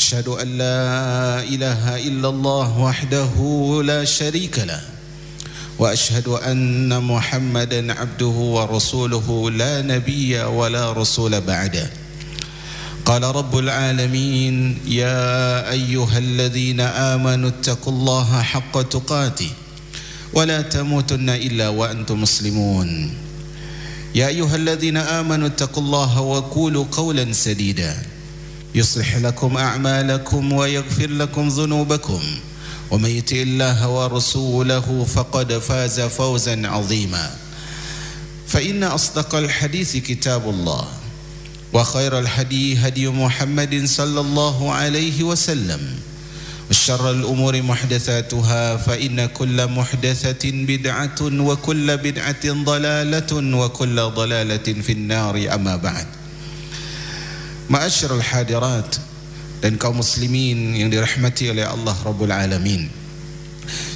أشهد أن لا إله إلا الله وحده لا شريك له وأشهد أن محمدا عبده ورسوله لا نبي ولا رسول بعده. قال رب العالمين يا أيها الذين آمنوا اتقوا الله حق تقاته ولا تموتن إلا وأنتم مسلمون. يا أيها الذين آمنوا اتقوا الله وقولوا قولا سديدا يصلح لكم أعمالكم ويغفر لكم ذنوبكم ومن يطع الله ورسوله فقد فاز فوزا عظيما. فإن أصدق الحديث كتاب الله وخير الهدي هدي محمد صلى الله عليه وسلم وشر الأمور محدثاتها فإن كل محدثة بدعة وكل بدعة ضلالة وكل ضلالة في النار. أما بعد. Ma'asyiral hadirat dan kaum muslimin yang dirahmati oleh Allah Rabbul Alamin,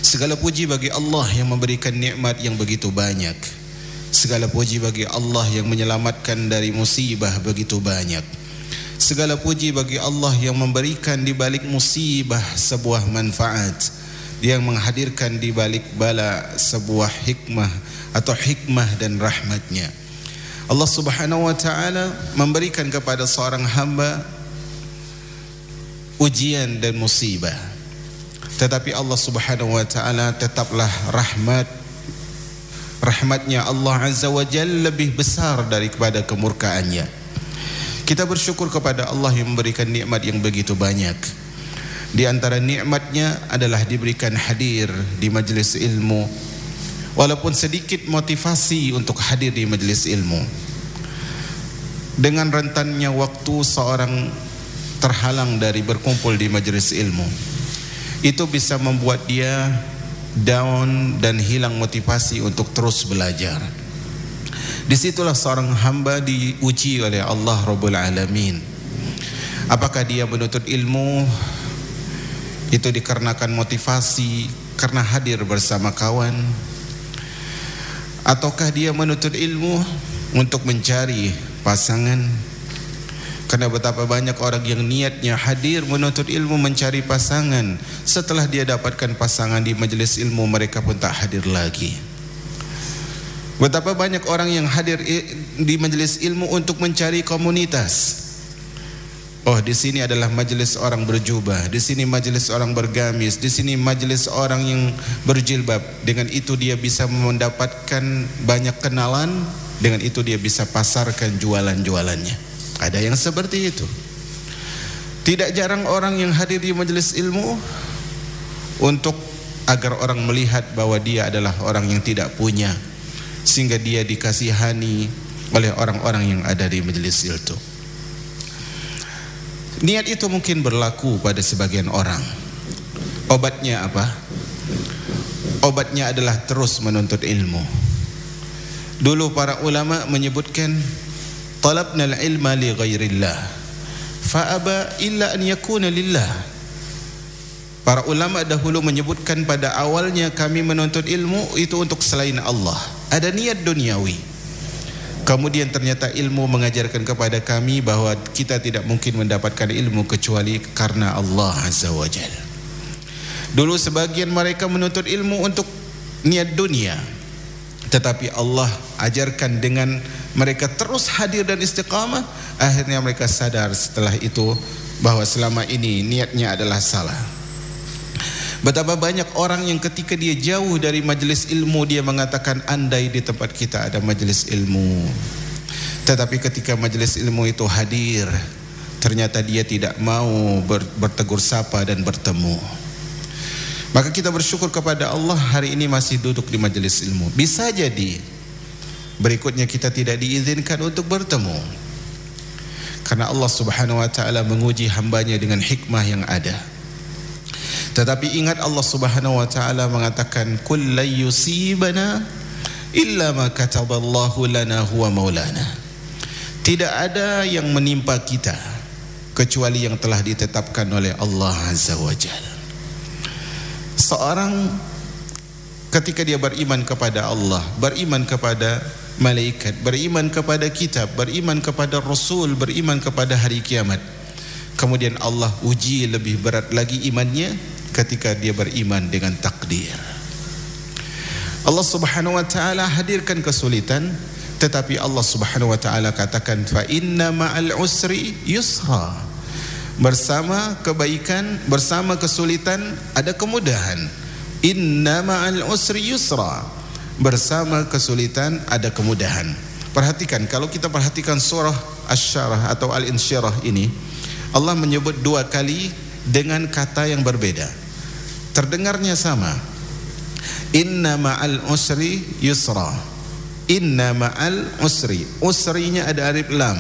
segala puji bagi Allah yang memberikan nikmat yang begitu banyak. Segala puji bagi Allah yang menyelamatkan dari musibah begitu banyak. Segala puji bagi Allah yang memberikan di balik musibah sebuah manfaat, yang menghadirkan di balik bala sebuah hikmah atau hikmah dan rahmatnya. Allah Subhanahu wa ta'ala memberikan kepada seorang hamba ujian dan musibah, tetapi Allah Subhanahu wa ta'ala tetaplah rahmatnya Allah Azza wa Jalla lebih besar daripada kemurkaannya. Kita bersyukur kepada Allah yang memberikan nikmat yang begitu banyak. Di antara nikmatnya adalah diberikan hadir di majelis ilmu, walaupun sedikit motivasi untuk hadir di majelis ilmu. Dengan rentannya waktu seorang terhalang dari berkumpul di majelis ilmu, itu bisa membuat dia down dan hilang motivasi untuk terus belajar. Disitulah seorang hamba diuji oleh Allah Rabbul Alamin. Apakah dia menuntut ilmu itu dikarenakan motivasi karena hadir bersama kawan, ataukah dia menuntut ilmu untuk mencari pasangan? Karena betapa banyak orang yang niatnya hadir menuntut ilmu mencari pasangan, setelah dia dapatkan pasangan di majelis ilmu mereka pun tak hadir lagi. Betapa banyak orang yang hadir di majelis ilmu untuk mencari komunitas. Oh, di sini adalah majelis orang berjubah, di sini majelis orang bergamis, di sini majelis orang yang berjilbab. Dengan itu dia bisa mendapatkan banyak kenalan, dengan itu dia bisa pasarkan jualan-jualannya. Ada yang seperti itu. Tidak jarang orang yang hadir di majelis ilmu untuk agar orang melihat bahwa dia adalah orang yang tidak punya, sehingga dia dikasihani oleh orang-orang yang ada di majelis itu. Niat itu mungkin berlaku pada sebagian orang. Obatnya apa? Obatnya adalah terus menuntut ilmu. Dulu para ulama menyebutkan talabna al-ilma li ghairillah fa aba illa an yakuna lillah. Para ulama dahulu menyebutkan pada awalnya kami menuntut ilmu itu untuk selain Allah, ada niat duniawi. Kemudian ternyata ilmu mengajarkan kepada kami bahwa kita tidak mungkin mendapatkan ilmu kecuali karena Allah Azza wa Jalla. Dulu sebagian mereka menuntut ilmu untuk niat dunia, tetapi Allah ajarkan dengan mereka terus hadir dan istiqamah, akhirnya mereka sadar setelah itu bahwa selama ini niatnya adalah salah. Betapa banyak orang yang ketika dia jauh dari majelis ilmu dia mengatakan andai di tempat kita ada majelis ilmu, tetapi ketika majelis ilmu itu hadir ternyata dia tidak mau bertegur sapa dan bertemu. Maka kita bersyukur kepada Allah hari ini masih duduk di majelis ilmu. Bisa jadi berikutnya kita tidak diizinkan untuk bertemu, karena Allah Subhanahu wa ta'ala menguji hambanya dengan hikmah yang ada. Tetapi ingat, Allah Subhanahu wa ta'ala mengatakan kul la yusibana illa ma kataballahu lana huwa maulana. Tidak ada yang menimpa kita kecuali yang telah ditetapkan oleh Allah Azza wa Jalla. Seorang ketika dia beriman kepada Allah, beriman kepada malaikat, beriman kepada kitab, beriman kepada Rasul, beriman kepada hari kiamat, Kemudian Allah uji lebih berat lagi imannya ketika dia beriman dengan takdir. Allah Subhanahu wa taala hadirkan kesulitan, tetapi Allah Subhanahu wa taala katakan fa inna ma'al usri yusra. Bersama kebaikan, bersama kesulitan ada kemudahan. Inna ma'al usri yusra. Bersama kesulitan ada kemudahan. Perhatikan, kalau kita perhatikan surah Asy-Syarah atau Al-Insyirah ini, Allah menyebut 2 kali dengan kata yang berbeda. Terdengarnya sama. Inna ma'al usri yusra. Inna ma'al usri. Usrinya ada alif lam.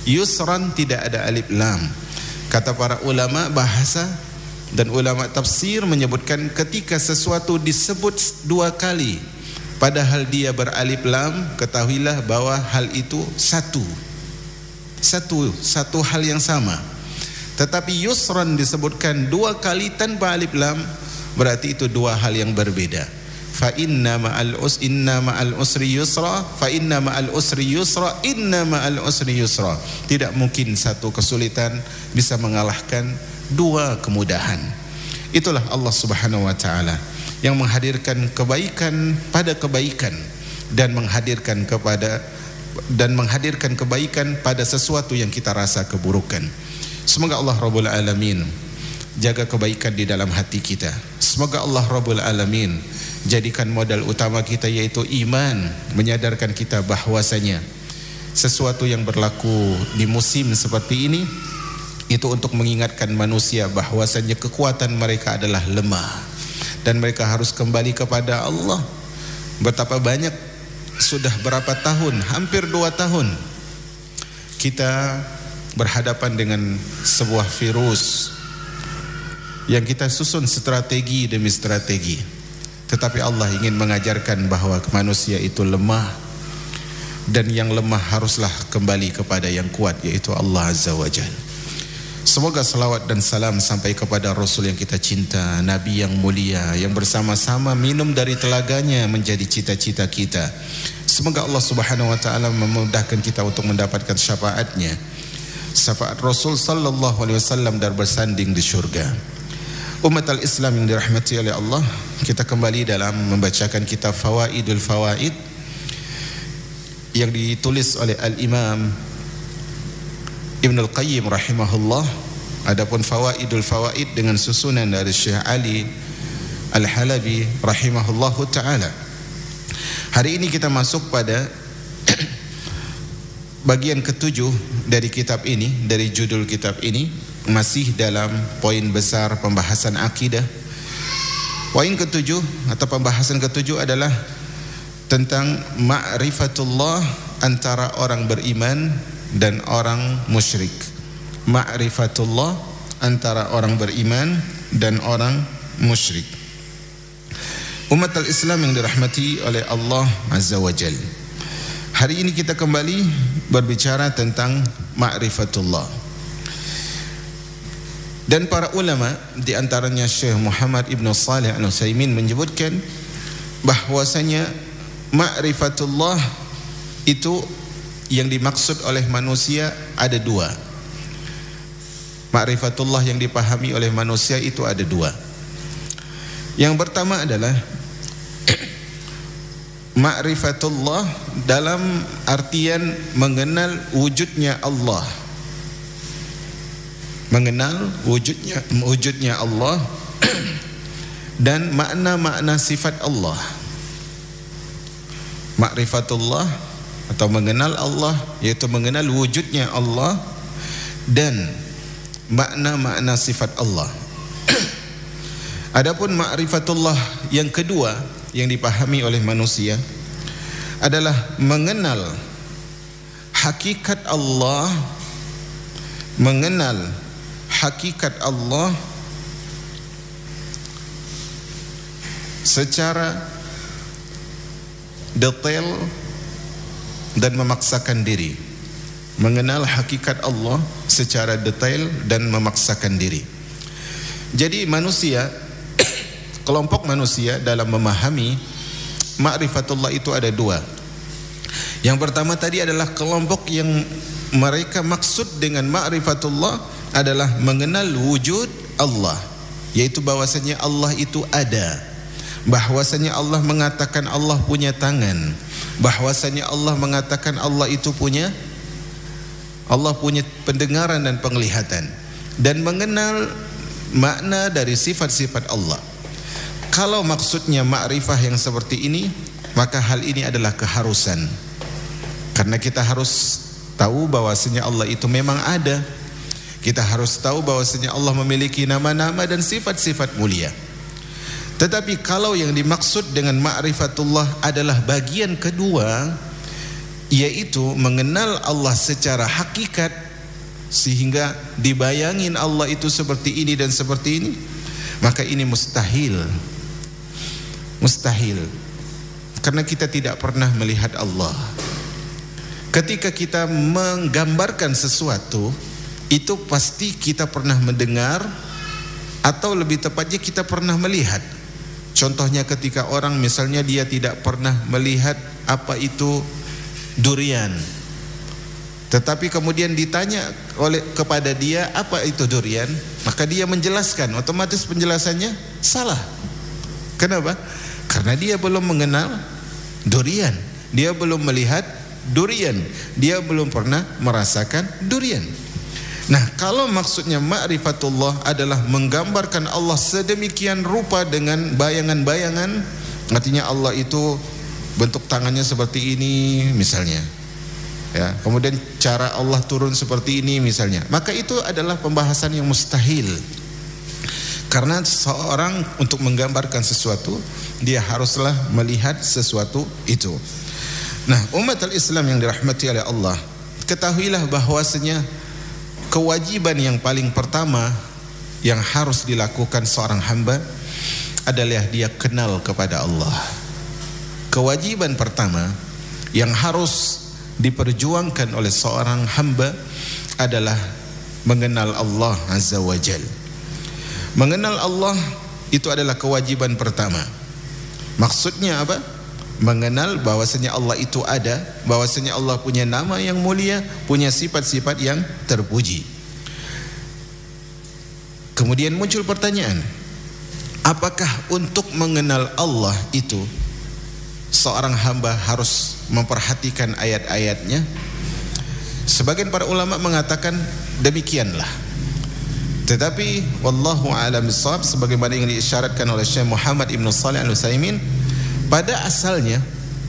Yusran tidak ada alif lam. Kata para ulama bahasa dan ulama tafsir menyebutkan ketika sesuatu disebut 2 kali padahal dia beralif lam, ketahuilah bahwa hal itu satu hal yang sama. Tetapi yusran disebutkan 2 kali tanpa alif lam, berarti itu 2 hal yang berbeda. Fa inna ma'al usri yusra, fa inna ma'al usri yusra, inna ma'al usri yusra. Tidak mungkin satu kesulitan bisa mengalahkan 2 kemudahan. Itulah Allah Subhanahu wa taala yang menghadirkan kebaikan pada kebaikan dan menghadirkan kebaikan pada sesuatu yang kita rasa keburukan. Semoga Allah Rabbul Alamin jaga kebaikan di dalam hati kita. Semoga Allah Rabbul Alamin jadikan modal utama kita yaitu iman, menyadarkan kita bahwasanya sesuatu yang berlaku di musim seperti ini itu untuk mengingatkan manusia bahwasanya kekuatan mereka adalah lemah dan mereka harus kembali kepada Allah. Betapa banyak, sudah berapa tahun, hampir 2 tahun kita berhadapan dengan sebuah virus yang kita susun strategi demi strategi, tetapi Allah ingin mengajarkan bahwa manusia itu lemah dan yang lemah haruslah kembali kepada yang kuat, yaitu Allah Azza wa Jalla. Semoga salawat dan salam sampai kepada Rasul yang kita cinta, Nabi yang mulia, yang bersama-sama minum dari telaganya menjadi cita-cita kita. Semoga Allah Subhanahu wa taala memudahkan kita untuk mendapatkan syafaatnya, syafaat Rasul sallallahu alaihi wasallam dan bersanding di syurga. Umat al-Islam yang dirahmati oleh Allah, kita kembali dalam membacakan kitab Fawaidul Fawaid yang ditulis oleh Al-Imam Ibnul Qayyim rahimahullah. Adapun Fawaidul Fawaid dengan susunan dari Syekh Ali Al-Halabi rahimahullahu taala. Hari ini kita masuk pada bagian ke-7 dari kitab ini, dari judul kitab ini, masih dalam poin besar pembahasan akidah. Poin ke-7 atau pembahasan ke-7 adalah tentang ma'rifatullah antara orang beriman dan orang musyrik. Ma'rifatullah antara orang beriman dan orang musyrik. Umat al-Islam yang dirahmati oleh Allah Azza wa Jalla, hari ini kita kembali berbicara tentang ma'rifatullah. Dan para ulama, di antaranya Syekh Muhammad Ibn Salih Al-Utsaimin menyebutkan bahwasanya ma'rifatullah itu yang dimaksud oleh manusia ada 2. Ma'rifatullah yang dipahami oleh manusia itu ada 2. Yang pertama adalah ma'rifatullah dalam artian mengenal wujudnya Allah. Mengenal wujudnya Allah dan makna-makna sifat Allah. Ma'rifatullah atau mengenal Allah yaitu mengenal wujudnya Allah dan makna-makna sifat Allah. Adapun ma'rifatullah yang kedua yang dipahami oleh manusia adalah mengenal hakikat Allah, mengenal hakikat Allah secara detail dan memaksakan diri. Mengenal hakikat Allah secara detail dan memaksakan diri. Jadi manusia, kelompok manusia dalam memahami ma'rifatullah itu ada 2. Yang pertama tadi adalah kelompok yang mereka maksud dengan ma'rifatullah adalah mengenal wujud Allah, yaitu bahwasanya Allah itu ada, bahwasanya Allah mengatakan Allah punya tangan, bahwasanya Allah mengatakan Allah itu punya pendengaran dan penglihatan, dan mengenal makna dari sifat-sifat Allah. Kalau maksudnya ma'rifah yang seperti ini, maka hal ini adalah keharusan, karena kita harus tahu bahwasanya Allah itu memang ada. Kita harus tahu bahwasanya Allah memiliki nama-nama dan sifat-sifat mulia. Tetapi kalau yang dimaksud dengan ma'rifatullah adalah bagian kedua, yaitu mengenal Allah secara hakikat, sehingga dibayangin Allah itu seperti ini dan seperti ini, maka ini mustahil. Mustahil, karena kita tidak pernah melihat Allah. Ketika kita menggambarkan sesuatu, itu pasti kita pernah mendengar, atau lebih tepatnya kita pernah melihat. Contohnya ketika orang misalnya dia tidak pernah melihat apa itu durian, tetapi kemudian ditanya kepada dia apa itu durian, maka dia menjelaskan, otomatis penjelasannya salah. Kenapa? Karena dia belum mengenal durian, dia belum melihat durian, dia belum pernah merasakan durian. Nah, kalau maksudnya ma'rifatullah adalah menggambarkan Allah sedemikian rupa dengan bayangan-bayangan, artinya Allah itu bentuk tangannya seperti ini misalnya, ya, kemudian cara Allah turun seperti ini misalnya, maka itu adalah pembahasan yang mustahil. Karena seorang untuk menggambarkan sesuatu, dia haruslah melihat sesuatu itu. Nah, umat al-Islam yang dirahmati oleh Allah, ketahuilah bahwasanya kewajiban yang paling pertama yang harus dilakukan seorang hamba adalah dia kenal kepada Allah. Kewajiban pertama yang harus diperjuangkan oleh seorang hamba adalah mengenal Allah Azza wa Jal. Mengenal Allah itu adalah kewajiban pertama. Maksudnya apa? Mengenal bahwasanya Allah itu ada, bahwasanya Allah punya nama yang mulia, punya sifat-sifat yang terpuji. Kemudian muncul pertanyaan, apakah untuk mengenal Allah itu seorang hamba harus memperhatikan ayat-ayatnya? Sebagian para ulama mengatakan demikianlah. Tetapi wallahu a'lam bishawab, sebagaimana yang diisyaratkan oleh Syekh Muhammad Ibn Shalih Al-Utsaimin, pada asalnya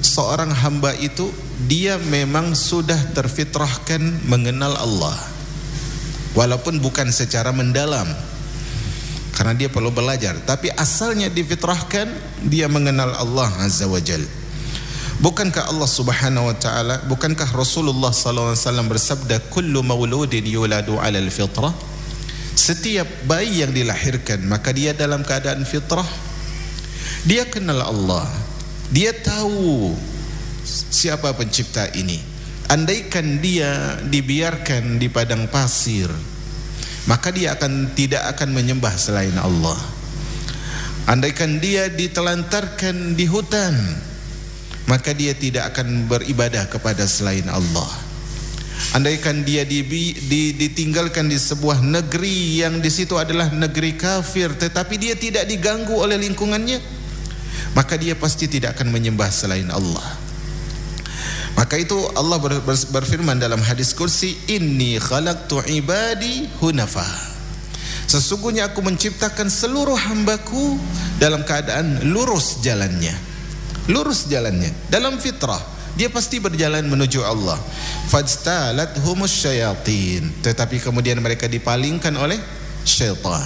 seorang hamba itu dia memang sudah terfitrahkan mengenal Allah, walaupun bukan secara mendalam, karena dia perlu belajar, tapi asalnya difitrahkan dia mengenal Allah Azza wa Jal. Bukankah Allah Subhanahu wa taala, bukankah Rasulullah sallallahu alaihi wasallam bersabda, kullu mauludin yuladu 'alal fitrah? Setiap bayi yang dilahirkan maka dia dalam keadaan fitrah. Dia kenal Allah, dia tahu siapa pencipta ini. Andaikan dia dibiarkan di padang pasir, maka dia tidak akan menyembah selain Allah. Andaikan dia ditelantarkan di hutan, maka dia tidak akan beribadah kepada selain Allah. Andaikan dia ditinggalkan di sebuah negeri yang di situ adalah negeri kafir, tetapi dia tidak diganggu oleh lingkungannya, maka dia pasti tidak akan menyembah selain Allah. Maka itu Allah berfirman dalam hadis kursi, inni khalaqtu ibadi hunafa. Sesungguhnya aku menciptakan seluruh hambaku dalam keadaan lurus jalannya. Lurus jalannya, dalam fitrah. Dia pasti berjalan menuju Allah. Fajtalathumus syayatin, tetapi kemudian mereka dipalingkan oleh syaitan.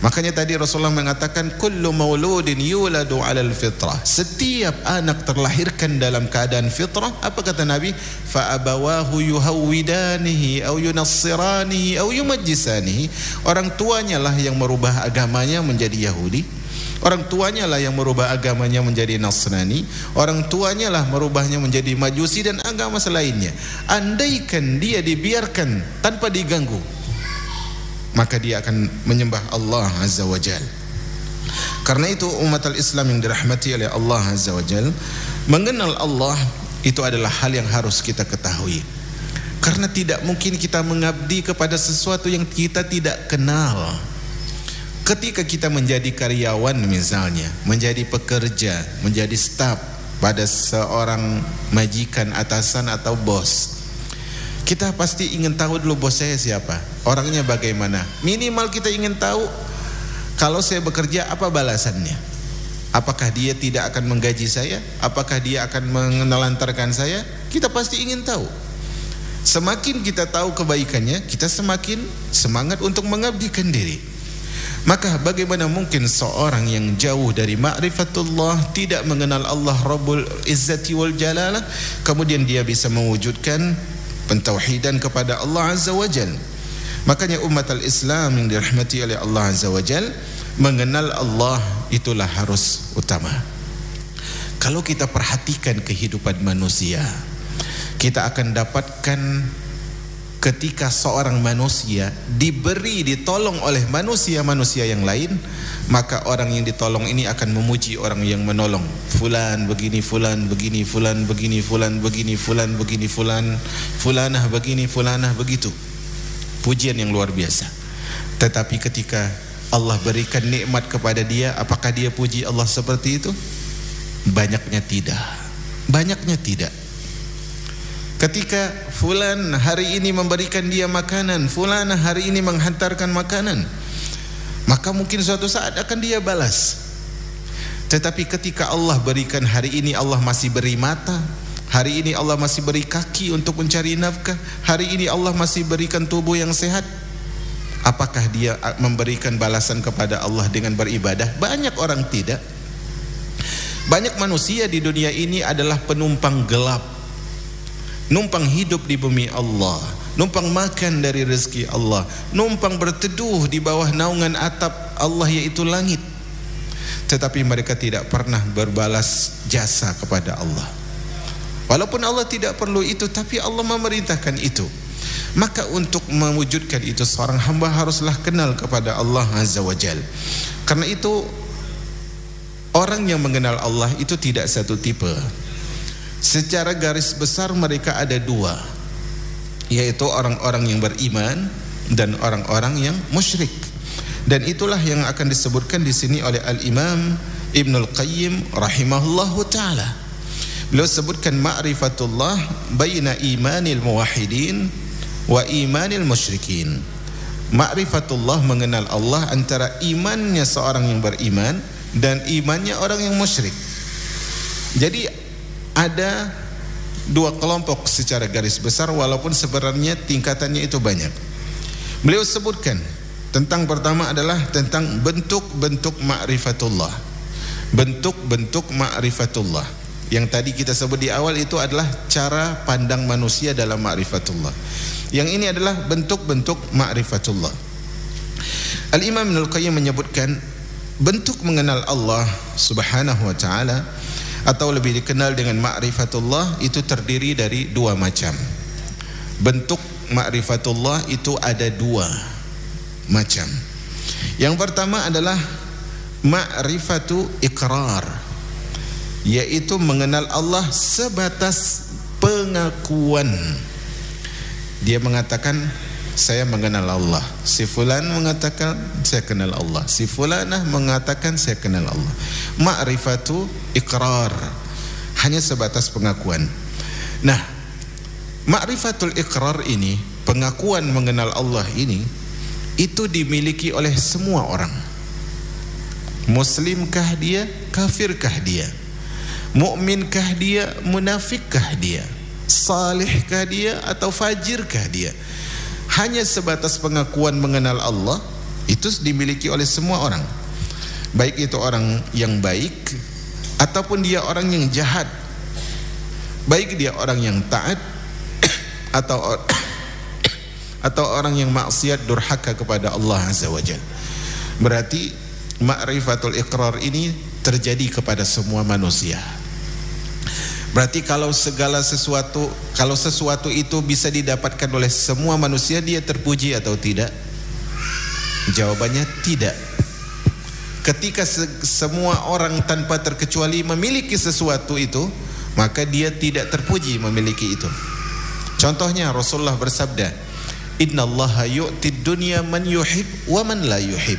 Makanya tadi Rasulullah mengatakan kullu mauludin yuladu 'alal fitrah. Setiap anak terlahirkan dalam keadaan fitrah. Apa kata Nabi? Fa abawahu yuhawwidanihi aw yunassiranihi aw yumajjisanihi. Orang tuanya lah yang merubah agamanya menjadi Yahudi. Orang tuanya lah yang merubah agamanya menjadi Nasrani. Orang tuanya lah merubahnya menjadi Majusi dan agama selainnya. Andaikan dia dibiarkan tanpa diganggu, maka dia akan menyembah Allah Azza wa Jal. Karena itu umat al-Islam yang dirahmati oleh Allah Azza wa Jal, mengenal Allah itu adalah hal yang harus kita ketahui. Karena tidak mungkin kita mengabdi kepada sesuatu yang kita tidak kenal. Ketika kita menjadi karyawan misalnya, menjadi pekerja, menjadi staf pada seorang majikan, atasan atau bos, kita pasti ingin tahu dulu bos saya siapa, orangnya bagaimana. Minimal kita ingin tahu kalau saya bekerja apa balasannya. Apakah dia tidak akan menggaji saya? Apakah dia akan menelantarkan saya? Kita pasti ingin tahu. Semakin kita tahu kebaikannya, kita semakin semangat untuk mengabdikan diri. Maka bagaimana mungkin seorang yang jauh dari ma'rifatullah, tidak mengenal Allah Rabbul Izzati wal Jalalah, kemudian dia bisa mewujudkan pentauhidan kepada Allah Azza wa Jal. Makanya umat al-Islam yang dirahmati oleh Allah Azza wa Jal, mengenal Allah itulah harus utama. Kalau kita perhatikan kehidupan manusia, kita akan dapatkan ketika seorang manusia ditolong oleh manusia-manusia yang lain, maka orang yang ditolong ini akan memuji orang yang menolong. Fulan begini, fulan begini, fulan begini, fulan begini, fulan begini, fulanah begini, fulanah begitu. Pujian yang luar biasa. Tetapi ketika Allah berikan nikmat kepada dia, apakah dia puji Allah seperti itu? Banyaknya tidak. Banyaknya tidak. Ketika fulan hari ini memberikan dia makanan, fulan hari ini menghantarkan makanan, maka mungkin suatu saat akan dia balas. Tetapi ketika Allah berikan hari ini, Allah masih beri mata, hari ini Allah masih beri kaki untuk mencari nafkah, hari ini Allah masih berikan tubuh yang sehat, apakah dia memberikan balasan kepada Allah dengan beribadah? Banyak orang tidak. Banyak manusia di dunia ini adalah penumpang gelap, numpang hidup di bumi Allah, numpang makan dari rezeki Allah, numpang berteduh di bawah naungan atap Allah yaitu langit, tetapi mereka tidak pernah berbalas jasa kepada Allah. Walaupun Allah tidak perlu itu, tapi Allah memerintahkan itu. Maka untuk mewujudkan itu, seorang hamba haruslah kenal kepada Allah Azza wa Jal. Karena itu orang yang mengenal Allah itu tidak satu tipe. Secara garis besar mereka ada dua, yaitu orang-orang yang beriman dan orang-orang yang musyrik. Dan itulah yang akan disebutkan di sini oleh Al-Imam Ibnul Qayyim rahimahullahu ta'ala. Beliau sebutkan ma'rifatullah baina imanil muwahhidin wa imanil musyrikin. Ma'rifatullah, mengenal Allah, antara imannya seorang yang beriman dan imannya orang yang musyrik. Jadi ada dua kelompok secara garis besar, walaupun sebenarnya tingkatannya itu banyak. Beliau sebutkan tentang pertama adalah tentang bentuk-bentuk ma'rifatullah. Bentuk-bentuk ma'rifatullah yang tadi kita sebut di awal itu adalah cara pandang manusia dalam ma'rifatullah. Yang ini adalah bentuk-bentuk ma'rifatullah. Al-Imam Ibnul Qayyim menyebutkan bentuk mengenal Allah Subhanahu wa ta'ala, atau lebih dikenal dengan ma'rifatullah, itu terdiri dari dua macam. Bentuk ma'rifatullah itu ada dua macam. Yang pertama adalah ma'rifatu iqrar, yaitu mengenal Allah sebatas pengakuan. Dia mengatakan saya mengenal Allah, si fulan mengatakan saya kenal Allah, si fulanah mengatakan saya kenal Allah. Ma'rifatu iqrar, hanya sebatas pengakuan. Nah, ma'rifatul iqrar ini, pengakuan mengenal Allah ini, itu dimiliki oleh semua orang. Muslimkah dia, kafirkah dia, mukminkah dia, munafikkah dia, salihkah dia atau fajirkah dia, hanya sebatas pengakuan mengenal Allah itu dimiliki oleh semua orang. Baik itu orang yang baik ataupun dia orang yang jahat, baik dia orang yang taat atau orang yang maksiat durhaka kepada Allah Azza wa Jalla. Berarti ma'rifatul iqrar ini terjadi kepada semua manusia. Berarti kalau sesuatu itu bisa didapatkan oleh semua manusia, dia terpuji atau tidak? Jawabannya tidak. Ketika semua orang tanpa terkecuali memiliki sesuatu itu, maka dia tidak terpuji memiliki itu. Contohnya Rasulullah bersabda, "Innallaha yu'tid dunya man yuhib wa man la yuhib."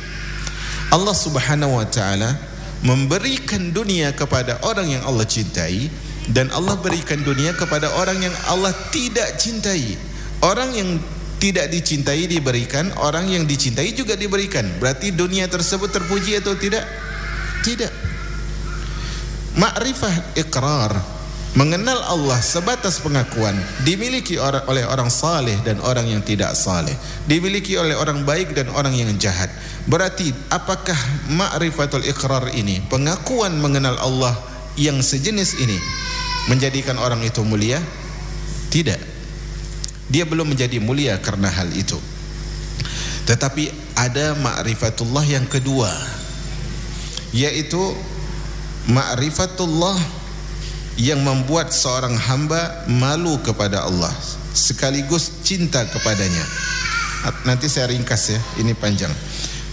Allah Subhanahu wa taala memberikan dunia kepada orang yang Allah cintai, dan Allah berikan dunia kepada orang yang Allah tidak cintai. Orang yang tidak dicintai diberikan, orang yang dicintai juga diberikan. Berarti dunia tersebut terpuji atau tidak? Tidak. Ma'rifah iqrar, mengenal Allah sebatas pengakuan, dimiliki oleh orang saleh dan orang yang tidak saleh, dimiliki oleh orang baik dan orang yang jahat. Berarti apakah ma'rifatul iqrar ini, pengakuan mengenal Allah yang sejenis ini, menjadikan orang itu mulia? Tidak. Dia belum menjadi mulia karena hal itu. Tetapi ada ma'rifatullah yang kedua, yaitu ma'rifatullah yang membuat seorang hamba malu kepada Allah sekaligus cinta kepadanya. Nanti saya ringkas ya, ini panjang.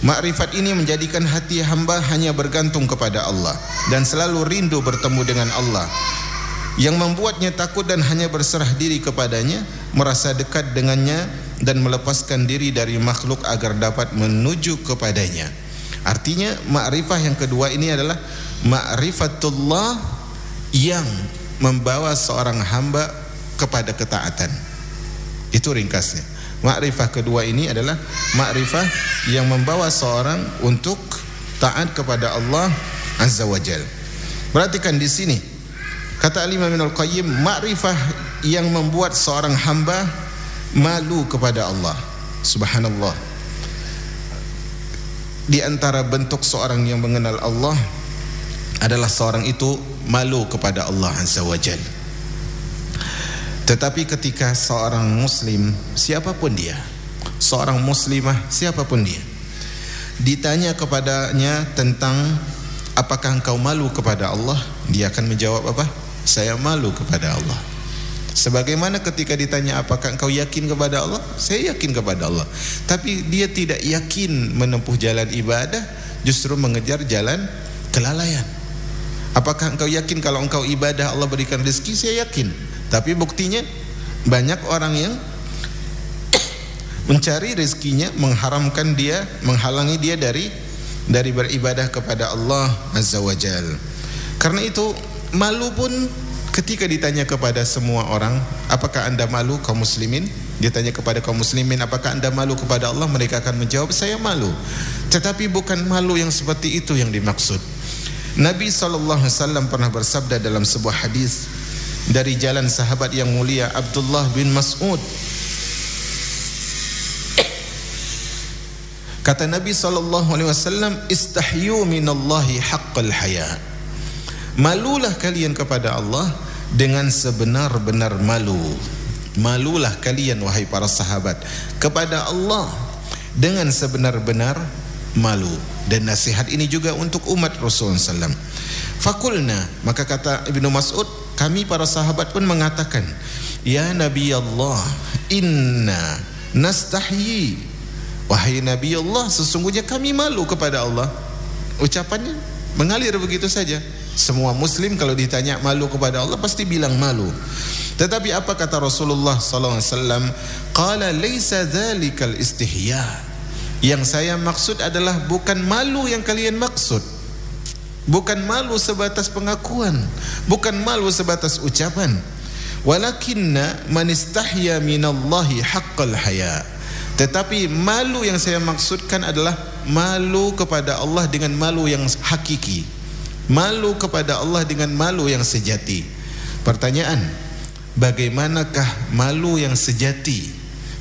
Makrifat ini menjadikan hati hamba hanya bergantung kepada Allah dan selalu rindu bertemu dengan Allah, yang membuatnya takut dan hanya berserah diri kepadanya, merasa dekat dengannya dan melepaskan diri dari makhluk agar dapat menuju kepadanya. Artinya makrifah yang kedua ini adalah ma'rifatullah yang membawa seorang hamba kepada ketaatan. Itu ringkasnya. Makrifah kedua ini adalah makrifah yang membawa seorang untuk taat kepada Allah Azza wa Jalla. Perhatikan di sini, kata Imam Ibnul Qayyim, makrifah yang membuat seorang hamba malu kepada Allah. Subhanallah. Di antara bentuk seorang yang mengenal Allah adalah seorang itu malu kepada Allah Azza wa Jalla. Tetapi ketika seorang muslim, siapapun dia, seorang muslimah, siapapun dia, ditanya kepadanya tentang apakah engkau malu kepada Allah, dia akan menjawab apa? Saya malu kepada Allah. Sebagaimana ketika ditanya apakah engkau yakin kepada Allah, saya yakin kepada Allah. Tapi dia tidak yakin menempuh jalan ibadah, justru mengejar jalan kelalaian. Apakah engkau yakin kalau engkau ibadah Allah berikan rezeki? Saya yakin. Tapi buktinya banyak orang yang mencari rezekinya, mengharamkan dia, menghalangi dia dari beribadah kepada Allah Azza wa Jalla. Karena itu malu pun ketika ditanya kepada semua orang, apakah anda malu kaum muslimin? Ditanya kepada kaum muslimin, apakah anda malu kepada Allah? Mereka akan menjawab, saya malu. Tetapi bukan malu yang seperti itu yang dimaksud. Nabi SAW pernah bersabda dalam sebuah hadis dari jalan sahabat yang mulia Abdullah bin Mas'ud. Kata Nabi SAW, istahyu minallahi haqqal haya. Malulah kalian kepada Allah dengan sebenar-benar malu. Malulah kalian wahai para sahabat kepada Allah dengan sebenar-benar malu. Dan nasihat ini juga untuk umat Rasulullah SAW. Fakulna, maka kata Ibnu Mas'ud, kami para sahabat pun mengatakan, ya Nabi Allah, inna nastahyi. Wahai Nabi Allah, sesungguhnya kami malu kepada Allah. Ucapannya mengalir begitu saja. Semua muslim kalau ditanya malu kepada Allah pasti bilang malu. Tetapi apa kata Rasulullah SAW? Qala laysa dzalikal istihya. Yang saya maksud adalah bukan malu yang kalian maksud. Bukan malu sebatas pengakuan, bukan malu sebatas ucapan. Walakinna man istahya minallahi haqqal haya. Tetapi malu yang saya maksudkan adalah malu kepada Allah dengan malu yang hakiki. Malu kepada Allah dengan malu yang sejati. Pertanyaan, bagaimanakah malu yang sejati?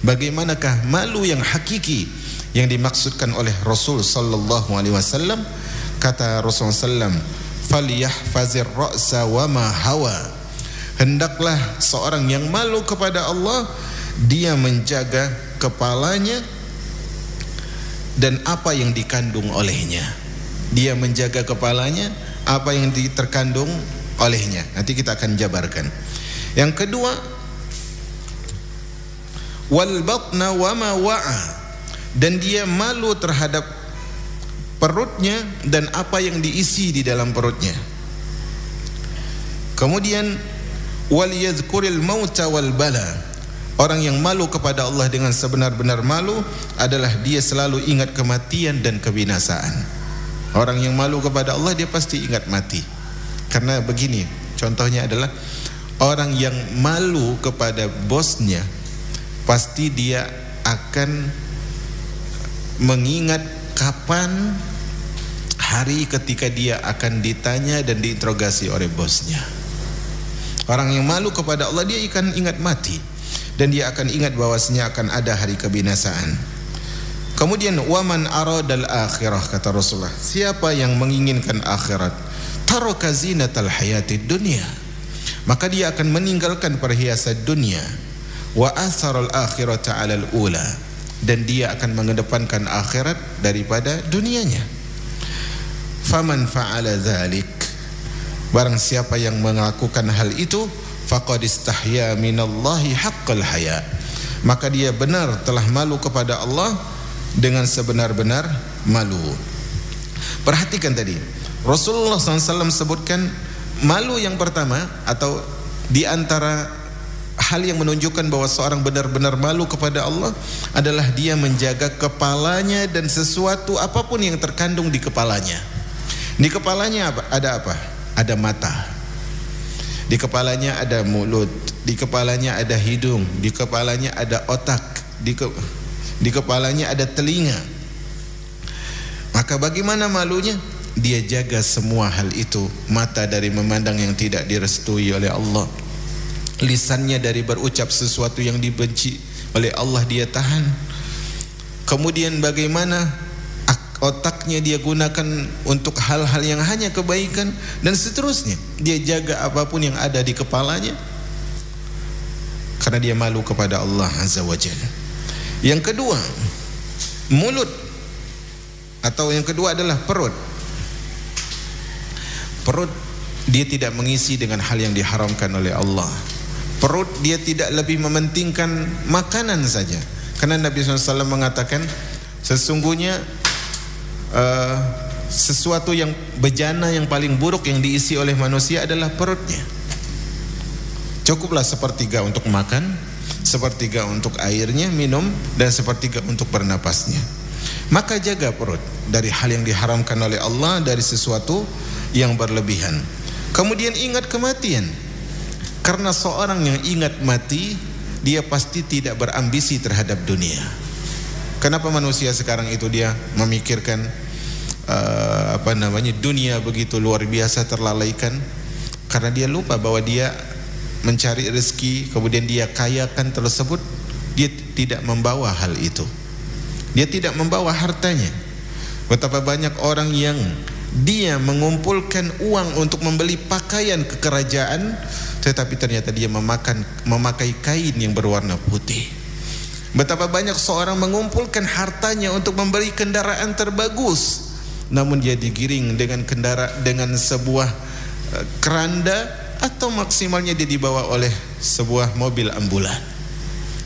Bagaimanakah malu yang hakiki yang dimaksudkan oleh Rasul sallallahu alaihi wasallam? Kata Rasulullah SAW, falyahfazir ra'sa wa ma hawa. Hendaklah seorang yang malu kepada Allah, dia menjaga kepalanya dan apa yang dikandung olehnya. Dia menjaga kepalanya, apa yang terkandung olehnya. Nanti kita akan jabarkan. Yang kedua, wal batna wa ma wa'a. Dan dia malu terhadap perutnya dan apa yang diisi di dalam perutnya. Kemudian wal yadhkuril mauta wal bala. Orang yang malu kepada Allah dengan sebenar-benar malu adalah dia selalu ingat kematian dan kebinasaan. Orang yang malu kepada Allah dia pasti ingat mati. Karena begini, contohnya adalah orang yang malu kepada bosnya, pasti dia akan mengingat kapan hari ketika dia akan ditanya dan diinterogasi oleh bosnya. Orang yang malu kepada Allah dia akan ingat mati, dan dia akan ingat bahwasanya akan ada hari kebinasaan. Kemudian waman aradal akhirah, kata Rasulullah, siapa yang menginginkan akhirat, taraka zinatal hayatid dunya, maka dia akan meninggalkan perhiasan dunia, wa atharal akhirata 'alal ula, dan dia akan mengedepankan akhirat daripada dunianya. Faman fa'ala dzalik, barang siapa yang melakukan hal itu, faqad istahya minallahi haqqal haya, maka dia benar telah malu kepada Allah dengan sebenar-benar malu. Perhatikan tadi Rasulullah SAW sebutkan malu yang pertama, atau di antara hal yang menunjukkan bahwa seorang benar-benar malu kepada Allah adalah dia menjaga kepalanya dan sesuatu apapun yang terkandung di kepalanya. Di kepalanya ada apa? Ada mata. Di kepalanya ada mulut, di kepalanya ada hidung, di kepalanya ada otak, di kepalanya ada telinga. Maka bagaimana malunya? Dia jaga semua hal itu. Mata dari memandang yang tidak direstui oleh Allah, lisannya dari berucap sesuatu yang dibenci oleh Allah dia tahan. Kemudian bagaimana otaknya dia gunakan untuk hal-hal yang hanya kebaikan, dan seterusnya. Dia jaga apapun yang ada di kepalanya karena dia malu kepada Allah Azza wa Jalla. Yang kedua, mulut, atau yang kedua adalah perut. Perut dia tidak mengisi dengan hal yang diharamkan oleh Allah. Perut dia tidak lebih mementingkan makanan saja, karena Nabi SAW mengatakan sesungguhnya sesuatu yang bejana yang paling buruk yang diisi oleh manusia adalah perutnya. Cukuplah sepertiga untuk makan, sepertiga untuk airnya minum, dan sepertiga untuk bernapasnya. Maka jaga perut dari hal yang diharamkan oleh Allah, dari sesuatu yang berlebihan. Kemudian ingat kematian, karena seorang yang ingat mati dia pasti tidak berambisi terhadap dunia. Kenapa manusia sekarang itu dia memikirkan dunia begitu luar biasa terlalaikan? Karena dia lupa bahwa dia mencari rezeki, kemudian dia kayakan tersebut, dia tidak membawa hal itu. Dia tidak membawa hartanya. Betapa banyak orang yang dia mengumpulkan uang untuk membeli pakaian kekerajaan, tetapi ternyata dia memakai kain yang berwarna putih. Betapa banyak seorang mengumpulkan hartanya untuk membeli kendaraan terbagus, namun dia digiring dengan sebuah keranda, atau maksimalnya dia dibawa oleh sebuah mobil ambulan.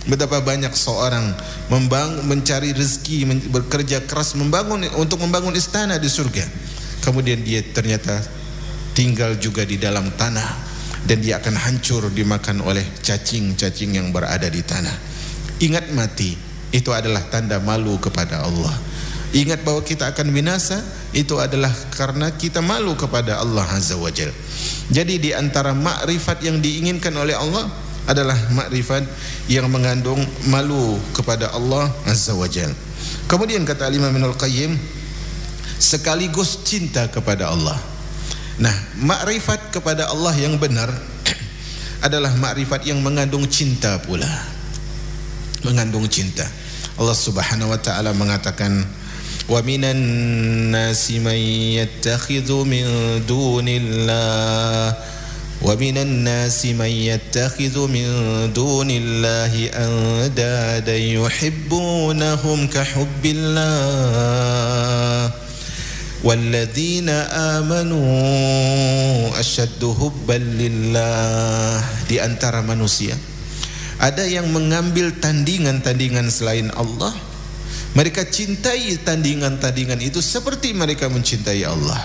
Betapa banyak seorang mencari rezeki, bekerja keras untuk membangun istana di surga, kemudian dia ternyata tinggal juga di dalam tanah, dan dia akan hancur dimakan oleh cacing-cacing yang berada di tanah. Ingat mati, itu adalah tanda malu kepada Allah. Ingat bahwa kita akan binasa, itu adalah karena kita malu kepada Allah Azza wa Jalla. Jadi di antara makrifat yang diinginkan oleh Allah adalah makrifat yang mengandung malu kepada Allah Azza wa Jalla. Kemudian kata Imam Ibnul Qayyim, sekaligus cinta kepada Allah. Nah, makrifat kepada Allah yang benar adalah makrifat yang mengandung cinta pula. Mengandung cinta. Allah Subhanahu wa taala mengatakan, wa minan nasi man yattakhidhu min dunillah wa minan nasi man yattakhidhu min dunillahi andada yuhibbunahum ka hubbillah walladzina amanu asyaddu hubban lillah. Di antara manusia ada yang mengambil tandingan-tandingan selain Allah. Mereka cintai tandingan-tandingan itu seperti mereka mencintai Allah.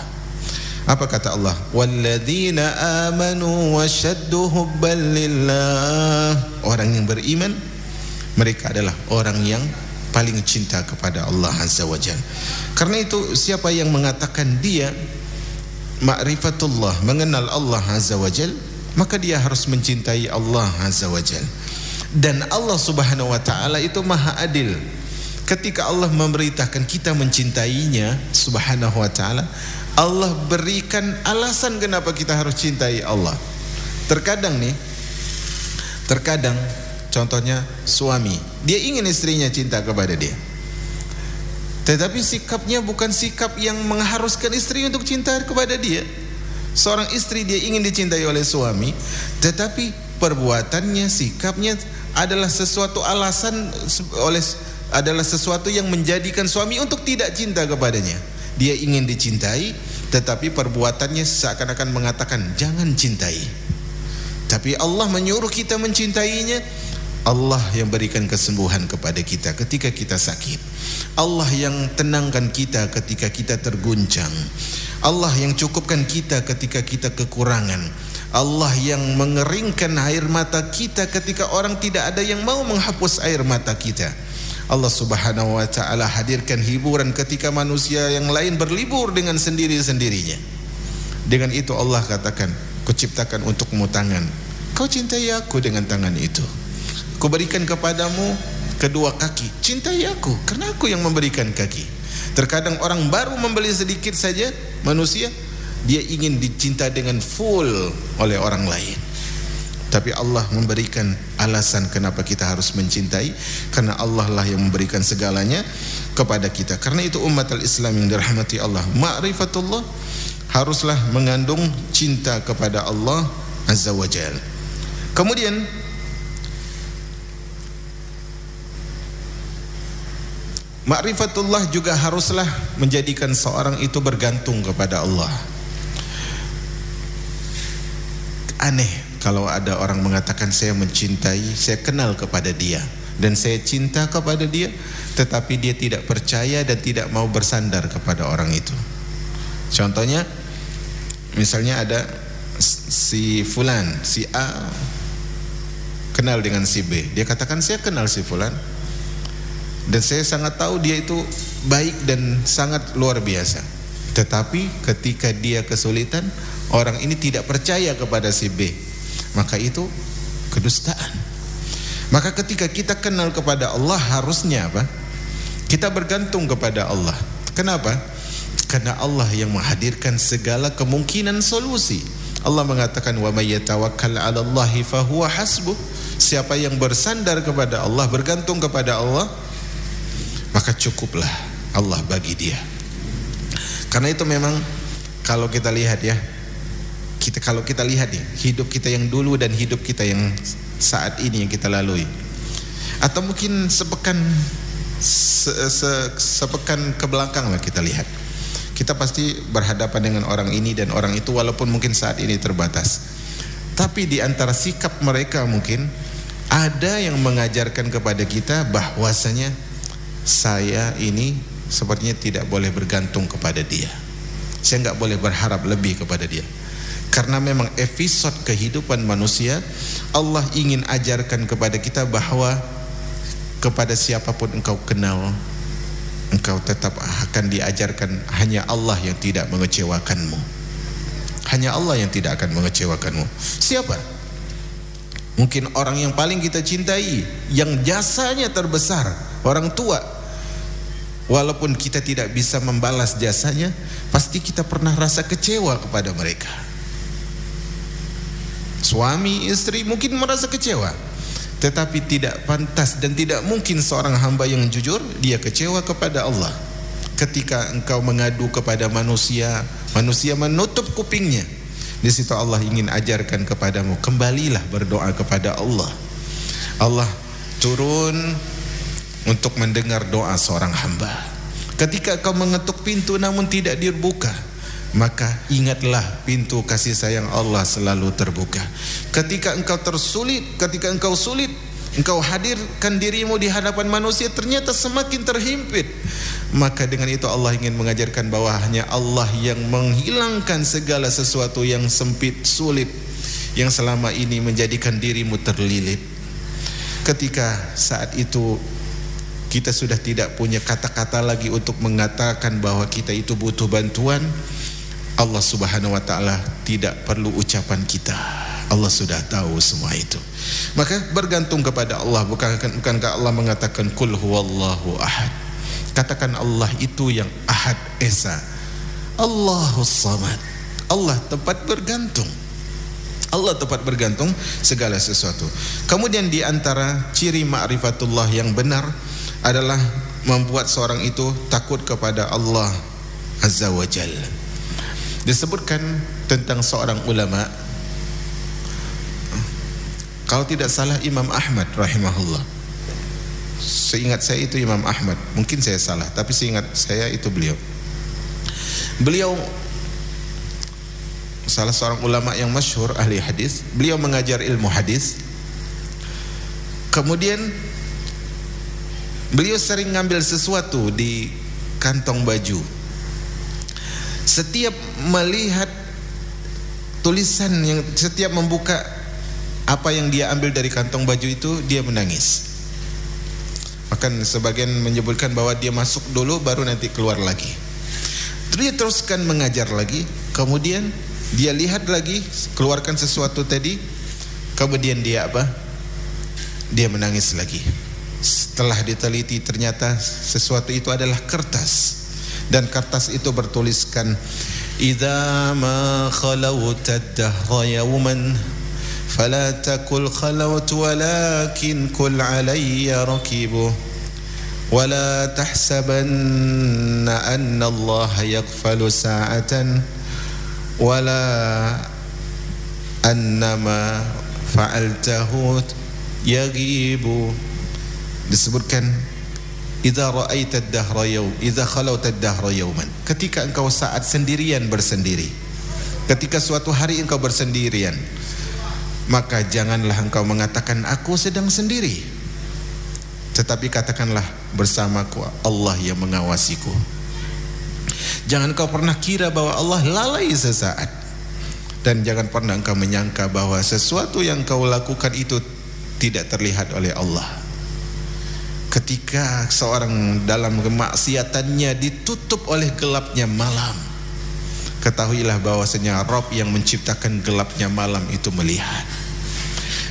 Apa kata Allah? Walladzina amanu wasyaddu hubban lillah. Orang yang beriman mereka adalah orang yang paling cinta kepada Allah Azza wa Jalla. Karena itu siapa yang mengatakan dia ma'rifatullah, mengenal Allah Azza wa Jalla, maka dia harus mencintai Allah Azza wa Jalla. Dan Allah Subhanahu wa taala itu maha adil. Ketika Allah memberitakan kita mencintainya Subhanahu wa taala, Allah berikan alasan kenapa kita harus cintai Allah. Terkadang contohnya suami, dia ingin istrinya cinta kepada dia, tetapi sikapnya bukan sikap yang mengharuskan istri untuk cinta kepada dia. Seorang istri dia ingin dicintai oleh suami, tetapi perbuatannya, sikapnya adalah sesuatu adalah sesuatu yang menjadikan suami untuk tidak cinta kepadanya. Dia ingin dicintai, tetapi perbuatannya seakan-akan mengatakan jangan cintai. Tapi Allah menyuruh kita mencintainya. Allah yang berikan kesembuhan kepada kita ketika kita sakit. Allah yang tenangkan kita ketika kita terguncang. Allah yang cukupkan kita ketika kita kekurangan. Allah yang mengeringkan air mata kita ketika orang tidak ada yang mau menghapus air mata kita. Allah Subhanahu wa taala hadirkan hiburan ketika manusia yang lain berlibur dengan sendiri-sendirinya. Dengan itu Allah katakan, kuciptakan untukmu tangan, kau cintai aku dengan tangan itu. Kuberikan kepadamu kedua kaki, cintai aku karena aku yang memberikan kaki. Terkadang orang baru membeli sedikit saja, manusia dia ingin dicinta dengan full oleh orang lain. Tapi Allah memberikan alasan kenapa kita harus mencintai, karena Allah lah yang memberikan segalanya kepada kita. Karena itu umat al-Islam yang dirahmati Allah, ma'rifatullah haruslah mengandung cinta kepada Allah Azza wa Jalla. Kemudian ma'rifatullah juga haruslah menjadikan seorang itu bergantung kepada Allah. Aneh kalau ada orang mengatakan saya mencintai, saya kenal kepada dia dan saya cinta kepada dia, tetapi dia tidak percaya dan tidak mau bersandar kepada orang itu. Contohnya, misalnya ada si fulan, si A kenal dengan si B. Dia katakan saya kenal si fulan dan saya sangat tahu dia itu baik dan sangat luar biasa. Tetapi ketika dia kesulitan, orang ini tidak percaya kepada si B, maka itu kedustaan. Maka ketika kita kenal kepada Allah, harusnya apa? Kita bergantung kepada Allah. Kenapa? Karena Allah yang menghadirkan segala kemungkinan solusi. Allah mengatakan, wa may yatawakkal 'ala Allahi fahuwa hasbuh. Siapa yang bersandar kepada Allah, bergantung kepada Allah, maka cukuplah Allah bagi dia. Karena itu memang kalau kita lihat ya, kalau kita lihat nih, hidup kita yang dulu dan hidup kita yang saat ini yang kita lalui, atau mungkin sepekan ke belakang lah kita lihat, kita pasti berhadapan dengan orang ini dan orang itu, walaupun mungkin saat ini terbatas. Tapi di antara sikap mereka mungkin ada yang mengajarkan kepada kita bahwasanya saya ini sepertinya tidak boleh bergantung kepada dia, saya nggak boleh berharap lebih kepada dia. Karena memang episode kehidupan manusia, Allah ingin ajarkan kepada kita bahwa kepada siapapun engkau kenal, engkau tetap akan diajarkan hanya Allah yang tidak mengecewakanmu. Hanya Allah yang tidak akan mengecewakanmu. Siapa? Mungkin orang yang paling kita cintai, yang jasanya terbesar, orang tua. Walaupun kita tidak bisa membalas jasanya, pasti kita pernah rasa kecewa kepada mereka. Suami, istri mungkin merasa kecewa, tetapi tidak pantas dan tidak mungkin seorang hamba yang jujur dia kecewa kepada Allah. Ketika engkau mengadu kepada manusia, manusia menutup kupingnya. Di situ Allah ingin ajarkan kepadamu, kembalilah berdoa kepada Allah. Allah turun untuk mendengar doa seorang hamba. Ketika kau mengetuk pintu namun tidak dibuka, maka ingatlah pintu kasih sayang Allah selalu terbuka. Ketika engkau tersulit, ketika engkau sulit, engkau hadirkan dirimu di hadapan manusia, ternyata semakin terhimpit, maka dengan itu Allah ingin mengajarkan bahwa hanya Allah yang menghilangkan segala sesuatu yang sempit, sulit, yang selama ini menjadikan dirimu terlilit. Ketika saat itu kita sudah tidak punya kata-kata lagi untuk mengatakan bahwa kita itu butuh bantuan, Allah Subhanahu wa ta'ala tidak perlu ucapan kita. Allah sudah tahu semua itu. Maka bergantung kepada Allah. Bukankah Allah mengatakan Qul huwallahu ahad? Katakan Allah itu yang ahad esa, Allahus samad. Allah tempat bergantung. Allah tempat bergantung segala sesuatu. Kemudian di antara ciri ma'rifatullah yang benar adalah membuat seorang itu takut kepada Allah Azza wa Jalla. Disebutkan tentang seorang ulama, kalau tidak salah Imam Ahmad rahimahullah. Seingat saya itu Imam Ahmad, mungkin saya salah, tapi seingat saya itu beliau. Beliau salah seorang ulama yang masyhur ahli hadis. Beliau mengajar ilmu hadis. Kemudian beliau sering ngambil sesuatu di kantong baju. Setiap melihat tulisan yang, setiap membuka apa yang dia ambil dari kantong baju itu, dia menangis. Bahkan sebagian menyebutkan bahwa dia masuk dulu baru nanti keluar lagi. Dia teruskan mengajar lagi. Kemudian dia lihat lagi, keluarkan sesuatu tadi. Kemudian dia apa? Dia menangis lagi. Setelah diteliti ternyata sesuatu itu adalah kertas. Dan kertas itu bertuliskan idza ma khalawta ad-dahra yawman fala taqul khalawtu walakin qul alayya rakibu wala tahsabanna anna Allah yaghfalu sa'atan wala annama fa'altahu yaghibu. Disebutkan idza ra'aita ad-dahra idza khalawta ad-dahra yawman, ketika engkau saat sendirian bersendiri, ketika suatu hari engkau bersendirian, maka janganlah engkau mengatakan aku sedang sendiri, tetapi katakanlah bersamaku Allah yang mengawasiku. Jangan engkau pernah kira bahwa Allah lalai sesaat, dan jangan pernah engkau menyangka bahwa sesuatu yang engkau lakukan itu tidak terlihat oleh Allah. Ketika seorang dalam kemaksiatannya ditutup oleh gelapnya malam, ketahuilah bahwasanya Rabb yang menciptakan gelapnya malam itu melihat.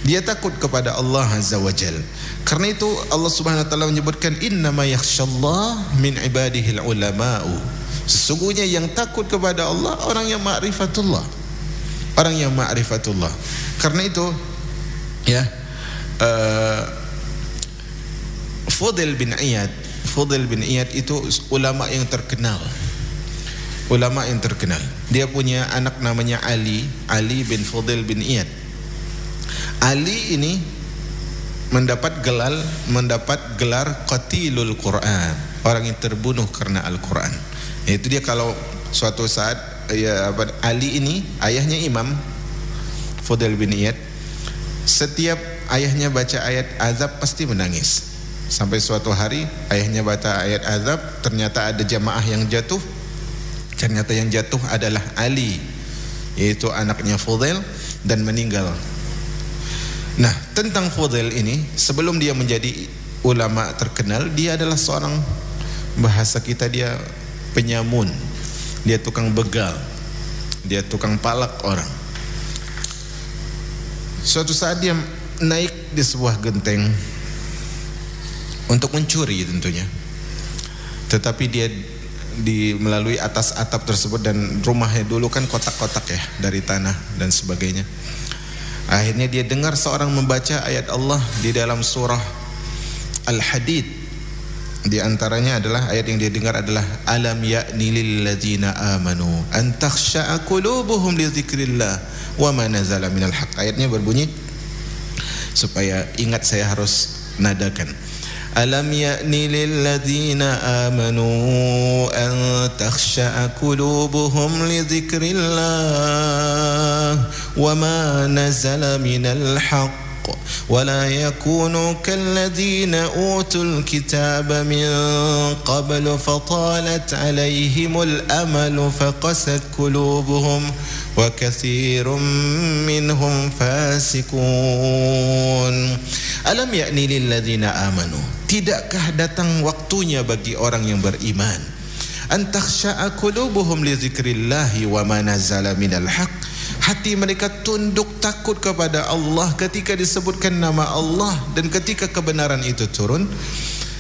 Dia takut kepada Allah Azza wa Jalla. Karena itu Allah Subhanahu wa taala menyebutkan innama yakhshallah min ibadihil ulama'u. Sesungguhnya yang takut kepada Allah orang yang ma'rifatullah. Orang yang ma'rifatullah. Karena itu ya, Fudail bin Iyad itu ulama yang terkenal. Ulama yang terkenal. Dia punya anak namanya Ali bin Fudail bin Iyad. Ali ini mendapat gelar qatilul Quran, orang yang terbunuh karena Al-Quran. Itu dia kalau suatu saat ya, Ali ini ayahnya Imam Fudail bin Iyad. Setiap ayahnya baca ayat azab pasti menangis. Sampai suatu hari ayahnya baca ayat azab, ternyata ada jamaah yang jatuh. Ternyata yang jatuh adalah Ali, yaitu anaknya Fudail, dan meninggal. Nah, tentang Fudail ini, sebelum dia menjadi ulama terkenal, dia adalah seorang, bahasa kita dia penyamun. Dia tukang begal. Dia tukang palak orang. Suatu saat dia naik di sebuah genteng untuk mencuri tentunya. Tetapi dia melalui atas atap tersebut, dan rumahnya dulu kan kotak-kotak ya dari tanah dan sebagainya. Akhirnya dia dengar seorang membaca ayat Allah di dalam surah Al-Hadid. Di antaranya adalah ayat yang dia dengar adalah alam ya'ni lil ladzina amanu an takhsha'a qulubuhum li dzikrillah wa ma nazala minal haqq. Ayatnya berbunyi, supaya ingat saya harus nadakan. Alam ya'ni lil ladzina amanu an takhsha'a qulubuhum li dzikrillah wa ma nazala minal haqq wa la yakunu kal ladzina utul kitaba min qablu fatalat alaihimul amalu faqasat qulubuhum wa katsirun minhum fasiqun. Alam ya'ni lil ladzina amanu, tidakkah datang waktunya bagi orang yang beriman, an takhsha'a qulubuhum li dzikrillahi wa ma nazala minal haqq, hati mereka tunduk takut kepada Allah ketika disebutkan nama Allah dan ketika kebenaran itu turun.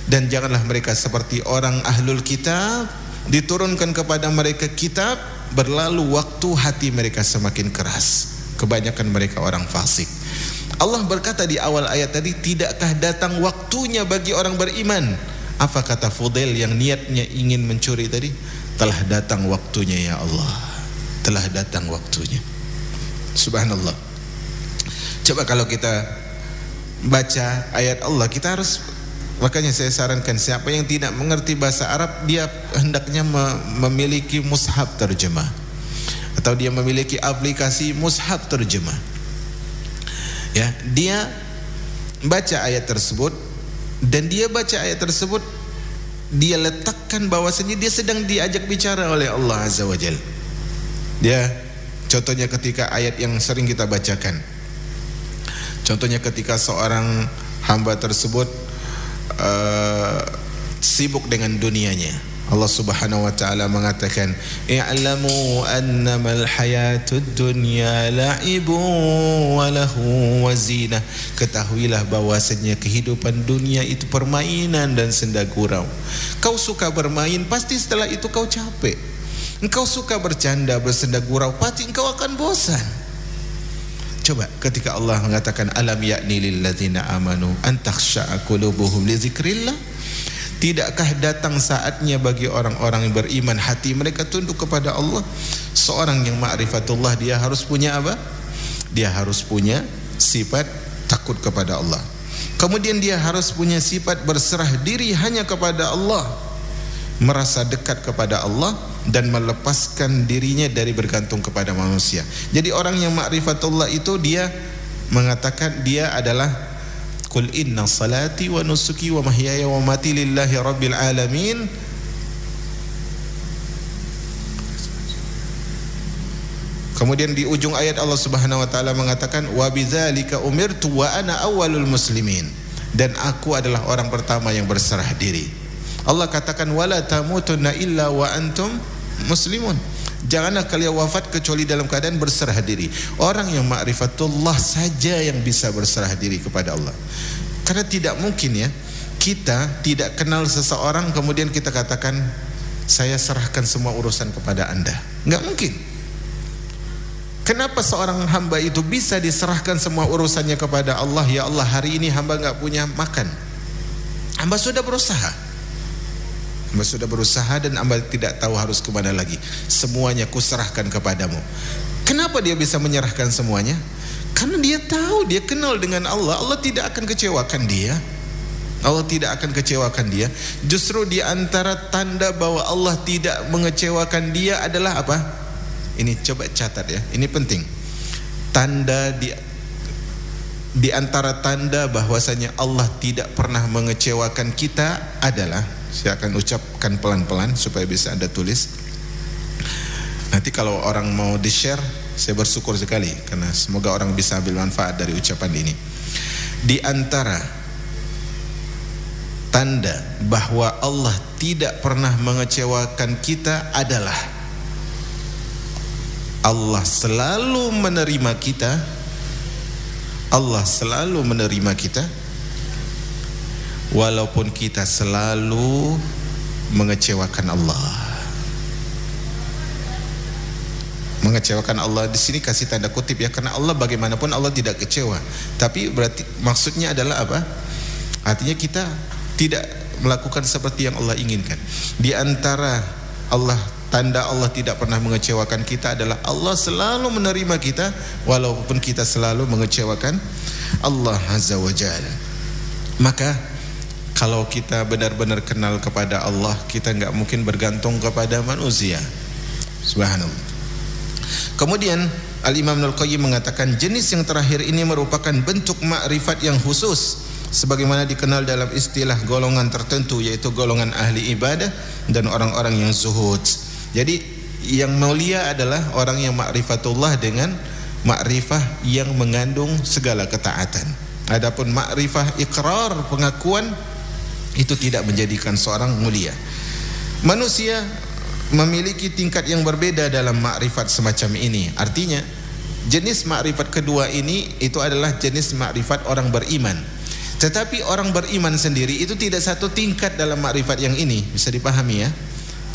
Dan janganlah mereka seperti orang ahlul kitab, diturunkan kepada mereka kitab, berlalu waktu hati mereka semakin keras. Kebanyakan mereka orang fasik. Allah berkata di awal ayat tadi, tidakkah datang waktunya bagi orang beriman? Apa kata Fudail yang niatnya ingin mencuri tadi? Telah datang waktunya ya Allah, telah datang waktunya. Subhanallah. Coba kalau kita baca ayat Allah, kita harus, makanya saya sarankan siapa yang tidak mengerti bahasa Arab, dia hendaknya memiliki mushaf terjemah, atau dia memiliki aplikasi mushaf terjemah. Ya, dia baca ayat tersebut, dan dia baca ayat tersebut, dia letakkan bahwasanya dia sedang diajak bicara oleh Allah Azza wa Jalla. Dia, contohnya ketika ayat yang sering kita bacakan, contohnya ketika seorang hamba tersebut sibuk dengan dunianya, Allah Subhanahu wa taala mengatakan, "I'lamu annamal hayatud dunya la'ibun wa lahu wa zinah." Ketahuilah bahwasanya kehidupan dunia itu permainan dan senda gurau. Kau suka bermain, pasti setelah itu kau capek. Engkau suka bercanda, bersenda gurau, pasti engkau akan bosan. Coba ketika Allah mengatakan, "Alam ya'ni lil ladzina amanu an takhsha'a qulubuhum li dzikrillah." Tidakkah datang saatnya bagi orang-orang yang beriman hati mereka tunduk kepada Allah? Seorang yang ma'rifatullah, dia harus punya apa? Dia harus punya sifat takut kepada Allah. Kemudian dia harus punya sifat berserah diri hanya kepada Allah, merasa dekat kepada Allah dan melepaskan dirinya dari bergantung kepada manusia. Jadi orang yang ma'rifatullah itu dia mengatakan dia adalah, Qul inna salati wa nusuki wa mahyaya wa mati lillahi rabbil alamin. Kemudian di ujung ayat Allah Subhanahu wa taala mengatakan, wa bidzalika umirtu wa ana awwalul muslimin, dan aku adalah orang pertama yang berserah diri. Allah katakan, wala tamutunna illa wa antum muslimun. Janganlah kalian wafat kecuali dalam keadaan berserah diri. Orang yang ma'rifatullah saja yang bisa berserah diri kepada Allah. Karena tidak mungkin ya, kita tidak kenal seseorang kemudian kita katakan, saya serahkan semua urusan kepada Anda. Enggak mungkin. Kenapa seorang hamba itu bisa diserahkan semua urusannya kepada Allah? Ya Allah, hari ini hamba enggak punya makan. Hamba sudah berusaha. Hamba sudah berusaha dan hamba tidak tahu harus kemana lagi. Semuanya kuserahkan kepadamu. Kenapa dia bisa menyerahkan semuanya? Karena dia tahu, dia kenal dengan Allah. Allah tidak akan kecewakan dia. Allah tidak akan kecewakan dia. Justru di antara tanda bahwa Allah tidak mengecewakan dia adalah apa? Ini coba catat ya, ini penting. Tanda di antara tanda bahwasanya Allah tidak pernah mengecewakan kita adalah, saya akan ucapkan pelan-pelan supaya bisa Anda tulis. Nanti kalau orang mau di-share, saya bersyukur sekali karena semoga orang bisa ambil manfaat dari ucapan ini. Di antara tanda bahwa Allah tidak pernah mengecewakan kita adalah Allah selalu menerima kita. Allah selalu menerima kita walaupun kita selalu mengecewakan Allah. Mengecewakan Allah di sini kasih tanda kutip ya, karena Allah bagaimanapun Allah tidak kecewa. Tapi berarti maksudnya adalah apa? Artinya kita tidak melakukan seperti yang Allah inginkan. Di antara tanda Allah tidak pernah mengecewakan kita adalah Allah selalu menerima kita walaupun kita selalu mengecewakan Allah Azza wa Jalla. Maka kalau kita benar-benar kenal kepada Allah, kita enggak mungkin bergantung kepada manusia. Subhanallah. Kemudian Al-Imam Ibnul Qayyim mengatakan jenis yang terakhir ini merupakan bentuk makrifat yang khusus sebagaimana dikenal dalam istilah golongan tertentu, yaitu golongan ahli ibadah dan orang-orang yang zuhud. Jadi yang mulia adalah orang yang ma'rifatullah dengan ma'rifah yang mengandung segala ketaatan. Adapun makrifah ikrar, pengakuan, itu tidak menjadikan seorang mulia. Manusia memiliki tingkat yang berbeda dalam makrifat semacam ini. Artinya jenis makrifat kedua ini itu adalah jenis makrifat orang beriman. Tetapi orang beriman sendiri itu tidak satu tingkat dalam makrifat yang ini. Bisa dipahami ya?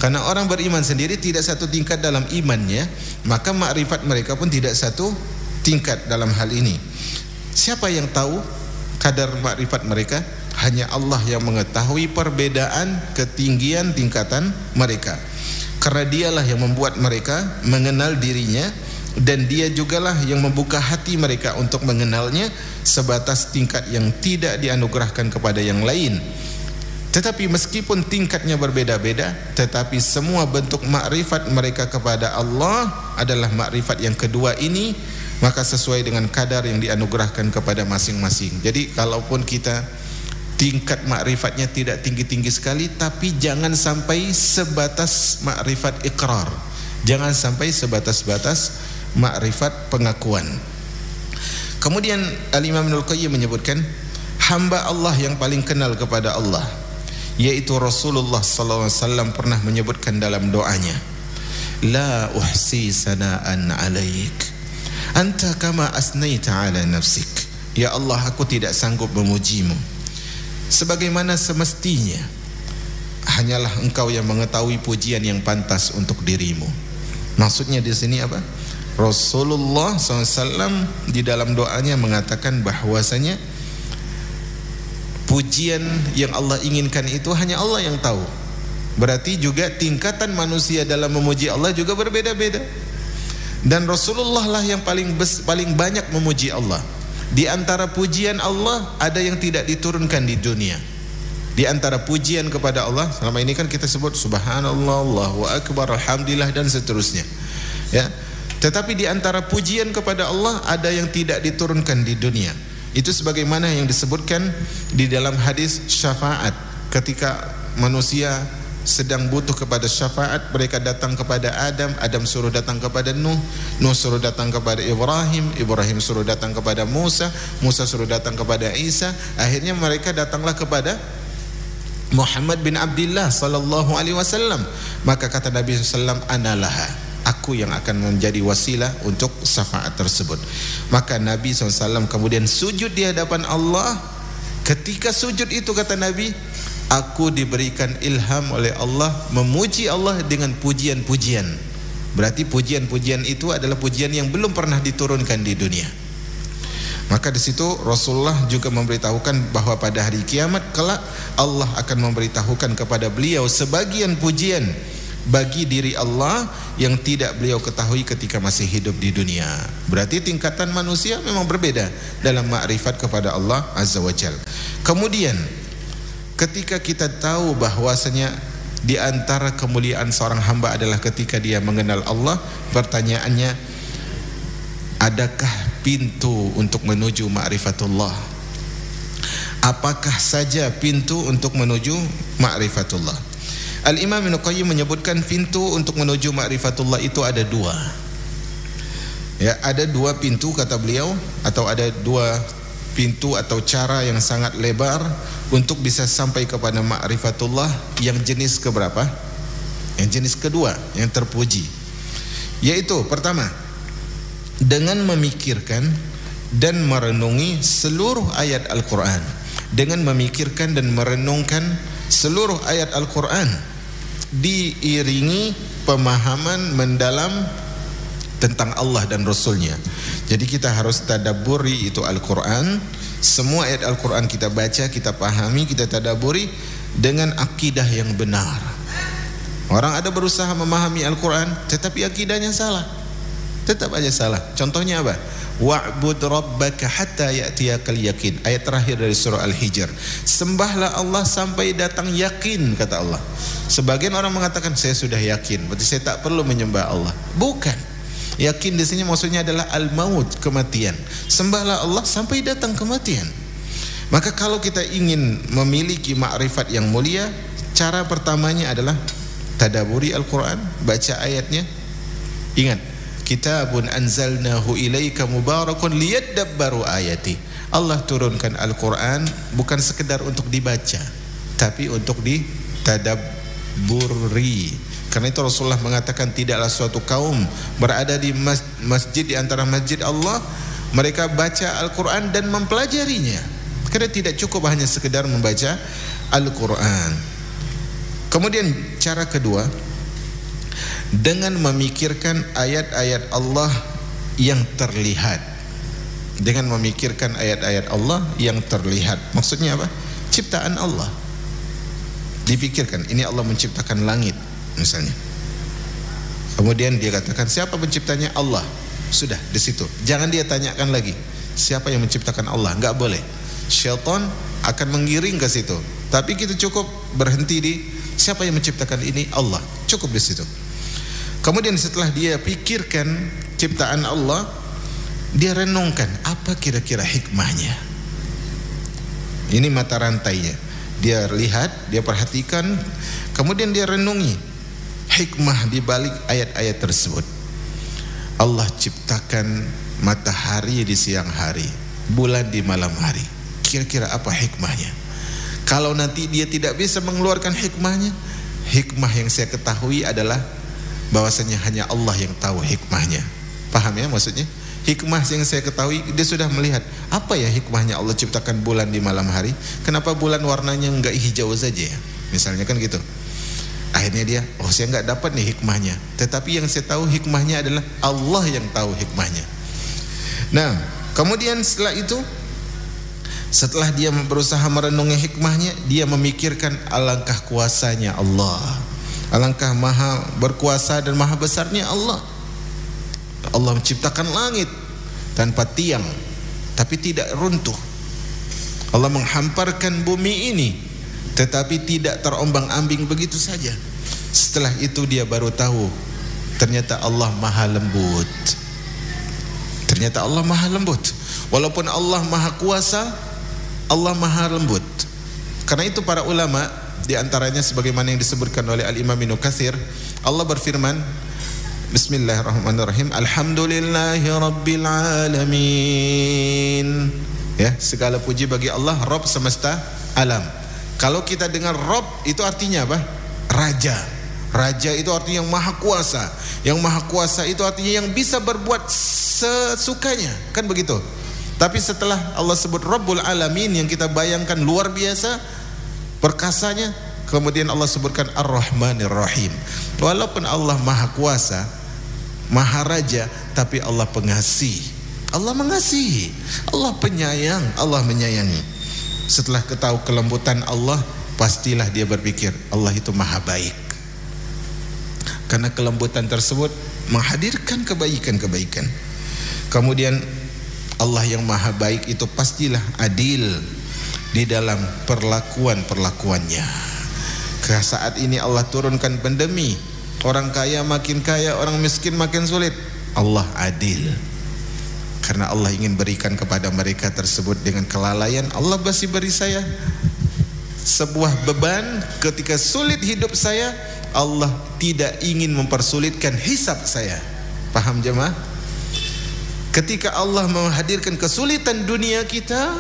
Karena orang beriman sendiri tidak satu tingkat dalam imannya, maka makrifat mereka pun tidak satu tingkat dalam hal ini. Siapa yang tahu kadar makrifat mereka? Hanya Allah yang mengetahui perbedaan ketinggian tingkatan mereka. Karena dialah yang membuat mereka mengenal dirinya, dan dia jugalah yang membuka hati mereka untuk mengenalnya sebatas tingkat yang tidak dianugerahkan kepada yang lain. Tetapi meskipun tingkatnya berbeda-beda, tetapi semua bentuk makrifat mereka kepada Allah adalah makrifat yang kedua ini, maka sesuai dengan kadar yang dianugerahkan kepada masing-masing. Jadi kalaupun kita tingkat makrifatnya tidak tinggi-tinggi sekali, tapi jangan sampai sebatas makrifat ikrar, jangan sampai sebatas-batas makrifat pengakuan. Kemudian Al-Imam Ibnul Qayyim menyebutkan hamba Allah yang paling kenal kepada Allah, yaitu Rasulullah SAW pernah menyebutkan dalam doanya, la uhsi sana'an alaik anta kama asnaita ala nafsik. Ya Allah, aku tidak sanggup memujimu sebagaimana semestinya, hanyalah engkau yang mengetahui pujian yang pantas untuk dirimu. Maksudnya di sini apa? Rasulullah SAW di dalam doanya mengatakan bahwasanya pujian yang Allah inginkan itu hanya Allah yang tahu. Berarti juga tingkatan manusia dalam memuji Allah juga berbeda-beda. Dan Rasulullah lah yang paling banyak memuji Allah. Di antara pujian Allah ada yang tidak diturunkan di dunia. Di antara pujian kepada Allah, selama ini kan kita sebut subhanallah, Allahu akbar, alhamdulillah dan seterusnya. Ya. Tetapi di antara pujian kepada Allah ada yang tidak diturunkan di dunia. Itu sebagaimana yang disebutkan di dalam hadis syafaat. Ketika manusia sedang butuh kepada syafaat, mereka datang kepada Adam, Adam suruh datang kepada Nuh, Nuh suruh datang kepada Ibrahim, Ibrahim suruh datang kepada Musa, Musa suruh datang kepada Isa. Akhirnya mereka datanglah kepada Muhammad bin Abdullah sallallahu alaihi wasallam. Maka kata Nabi sallallahu alaihi wasallam, analaha, aku yang akan menjadi wasilah untuk syafaat tersebut. Maka Nabi SAW kemudian sujud di hadapan Allah. Ketika sujud itu kata Nabi, aku diberikan ilham oleh Allah memuji Allah dengan pujian-pujian. Berarti pujian-pujian itu adalah pujian yang belum pernah diturunkan di dunia. Maka di situ Rasulullah juga memberitahukan bahwa pada hari kiamat kelak Allah akan memberitahukan kepada beliau sebagian pujian bagi diri Allah yang tidak beliau ketahui ketika masih hidup di dunia. Berarti tingkatan manusia memang berbeda dalam makrifat kepada Allah Azza wa Jalla. Kemudian ketika kita tahu bahwasanya di antara kemuliaan seorang hamba adalah ketika dia mengenal Allah, pertanyaannya, adakah pintu untuk menuju ma'rifatullah? Apakah saja pintu untuk menuju ma'rifatullah? Al-Imam Ibnul Qayyim menyebutkan pintu untuk menuju ma'rifatullah itu ada dua. Ya, ada dua pintu kata beliau, atau ada dua pintu atau cara yang sangat lebar untuk bisa sampai kepada ma'rifatullah yang jenis keberapa? Yang jenis kedua, yang terpuji. Yaitu pertama, dengan memikirkan dan merenungi seluruh ayat Al-Quran. Dengan memikirkan dan merenungkan seluruh ayat Al-Quran, diiringi pemahaman mendalam tentang Allah dan Rasulnya. Jadi kita harus tadabburi itu Al-Quran. Semua ayat Al-Quran kita baca, kita pahami, kita tadabburi dengan akidah yang benar. Orang ada berusaha memahami Al-Quran tetapi akidahnya salah, tetap aja salah. Contohnya apa? Wa'bud rabbaka hatta ya'tiyakal yakin. Ayat terakhir dari surah Al-Hijr. Sembahlah Allah sampai datang yakin, kata Allah. Sebagian orang mengatakan saya sudah yakin, berarti saya tak perlu menyembah Allah. Bukan. Yakin di sini maksudnya adalah al-maut, kematian. Sembahlah Allah sampai datang kematian. Maka kalau kita ingin memiliki makrifat yang mulia, cara pertamanya adalah tadaburi Al-Quran, baca ayatnya. Ingat, kitabun anzalnahu ilaika mubarakun liyadabbaru ayati. Allah turunkan Al-Quran bukan sekedar untuk dibaca, tapi untuk ditadabburi. Karena itu Rasulullah mengatakan tidaklah suatu kaum berada di masjid, di antara masjid Allah, mereka baca Al-Quran dan mempelajarinya. Karena tidak cukup hanya sekedar membaca Al-Quran. Kemudian cara kedua, dengan memikirkan ayat-ayat Allah yang terlihat. Dengan memikirkan ayat-ayat Allah yang terlihat. Maksudnya apa? Ciptaan Allah dipikirkan. Ini Allah menciptakan langit misalnya. Kemudian dia katakan siapa penciptanya? Allah. Sudah di situ. Jangan dia tanyakan lagi siapa yang menciptakan Allah. Enggak boleh. Syaitan akan menggiring ke situ. Tapi kita cukup berhenti di siapa yang menciptakan ini? Allah. Cukup di situ. Kemudian setelah dia pikirkan ciptaan Allah, dia renungkan apa kira-kira hikmahnya. Ini mata rantainya. Dia lihat, dia perhatikan, kemudian dia renungi hikmah di balik ayat-ayat tersebut. Allah ciptakan matahari di siang hari, bulan di malam hari. Kira-kira apa hikmahnya? Kalau nanti dia tidak bisa mengeluarkan hikmahnya, hikmah yang saya ketahui adalah bahwasanya hanya Allah yang tahu hikmahnya. Paham ya maksudnya? Hikmah yang saya ketahui, dia sudah melihat apa ya hikmahnya Allah ciptakan bulan di malam hari. Kenapa bulan warnanya enggak hijau saja ya? Misalnya kan gitu. Akhirnya dia, oh saya enggak dapat nih hikmahnya. Tetapi yang saya tahu hikmahnya adalah Allah yang tahu hikmahnya. Nah, kemudian setelah itu, setelah dia berusaha merenungi hikmahnya, dia memikirkan alangkah kuasanya Allah. Alangkah maha berkuasa dan maha besarnya Allah. Allah menciptakan langit tanpa tiang, tapi tidak runtuh. Allah menghamparkan bumi ini, tetapi tidak terombang-ambing begitu saja. Setelah itu dia baru tahu, ternyata Allah maha lembut. Ternyata Allah maha lembut. Walaupun Allah maha kuasa, Allah maha lembut. Karena itu para ulama, di antaranya sebagaimana yang disebutkan oleh Al-Imam Ibnu Katsir, Allah berfirman, Bismillahirrahmanirrahim, Alhamdulillahi Rabbil Alamin. Ya, segala puji bagi Allah, Rabb semesta alam. Kalau kita dengar Rabb, itu artinya apa? Raja. Raja itu artinya yang maha kuasa. Yang maha kuasa itu artinya yang bisa berbuat sesukanya. Kan begitu. Tapi setelah Allah sebut Rabbul Alamin, yang kita bayangkan luar biasa perkasanya, kemudian Allah sebutkan Ar-Rahmanir Rahim. Walaupun Allah maha kuasa, maha raja, tapi Allah pengasih. Allah mengasihi, Allah penyayang, Allah menyayangi. Setelah ketahui kelembutan Allah, pastilah dia berpikir Allah itu maha baik. Karena kelembutan tersebut menghadirkan kebaikan-kebaikan. Kemudian Allah yang maha baik itu pastilah adil di dalam perlakuan-perlakuannya. Ke saat ini Allah turunkan pandemi, orang kaya makin kaya, orang miskin makin sulit. Allah adil. Karena Allah ingin berikan kepada mereka tersebut dengan kelalaian, Allah masih beri saya sebuah beban ketika sulit hidup saya. Allah tidak ingin mempersulitkan hisab saya. Paham jemaah? Ketika Allah menghadirkan kesulitan dunia kita,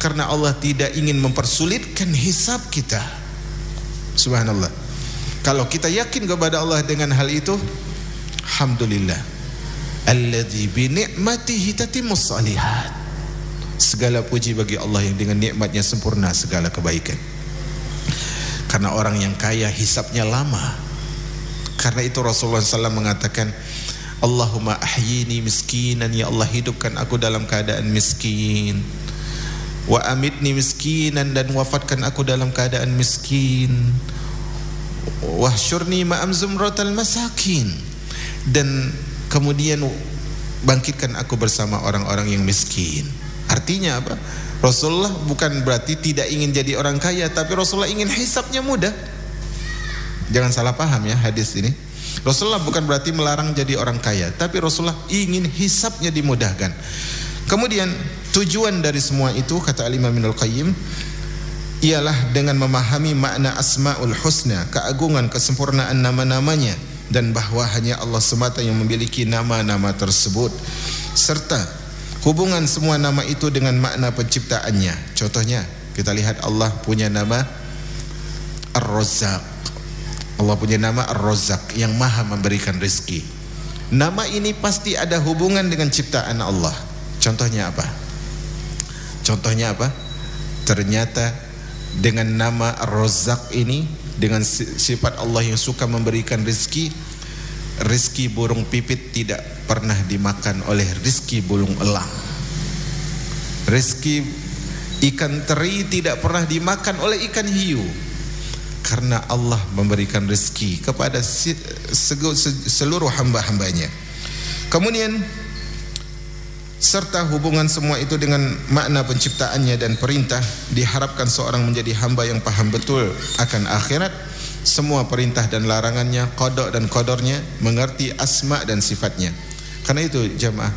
karena Allah tidak ingin mempersulitkan hisab kita. Subhanallah. Kalau kita yakin kepada Allah dengan hal itu, alhamdulillah. Alladzi bi ni'matihi tatimmus shalihat. Segala puji bagi Allah yang dengan nikmatnya sempurna segala kebaikan. Karena orang yang kaya hisabnya lama. Karena itu Rasulullah SAW mengatakan, Allahumma ahyini miskinan, ya Allah hidupkan aku dalam keadaan miskin. Wa amitni miskinan, dan wafatkan aku dalam keadaan miskin. Wahsyurni ma'am zumratal masakin, dan kemudian bangkitkan aku bersama orang-orang yang miskin. Artinya apa? Rasulullah bukan berarti tidak ingin jadi orang kaya, tapi Rasulullah ingin hisabnya mudah. Jangan salah paham ya hadis ini. Rasulullah bukan berarti melarang jadi orang kaya, tapi Rasulullah ingin hisabnya dimudahkan. Kemudian tujuan dari semua itu, kata Al-Imam Ibnul Qayyim, ialah dengan memahami makna Asmaul Husna, keagungan, kesempurnaan nama-namanya, dan bahwa hanya Allah semata yang memiliki nama-nama tersebut, serta hubungan semua nama itu dengan makna penciptaannya. Contohnya, kita lihat Allah punya nama Ar-Razzaq. Allah punya nama Ar-Razzaq, yang maha memberikan rezeki. Nama ini pasti ada hubungan dengan ciptaan Allah. Contohnya apa? Ternyata dengan nama Ar-Razzaq ini, dengan sifat Allah yang suka memberikan rezeki, rezeki burung pipit tidak pernah dimakan oleh rezeki burung elang. Rezeki ikan teri tidak pernah dimakan oleh ikan hiu, karena Allah memberikan rezeki kepada seluruh hamba-hambanya. Kemudian serta hubungan semua itu dengan makna penciptaannya dan perintah, diharapkan seorang menjadi hamba yang paham betul akan akhirat, semua perintah dan larangannya, qada dan qadarnya, mengerti asma dan sifatnya. Karena itu jamaah,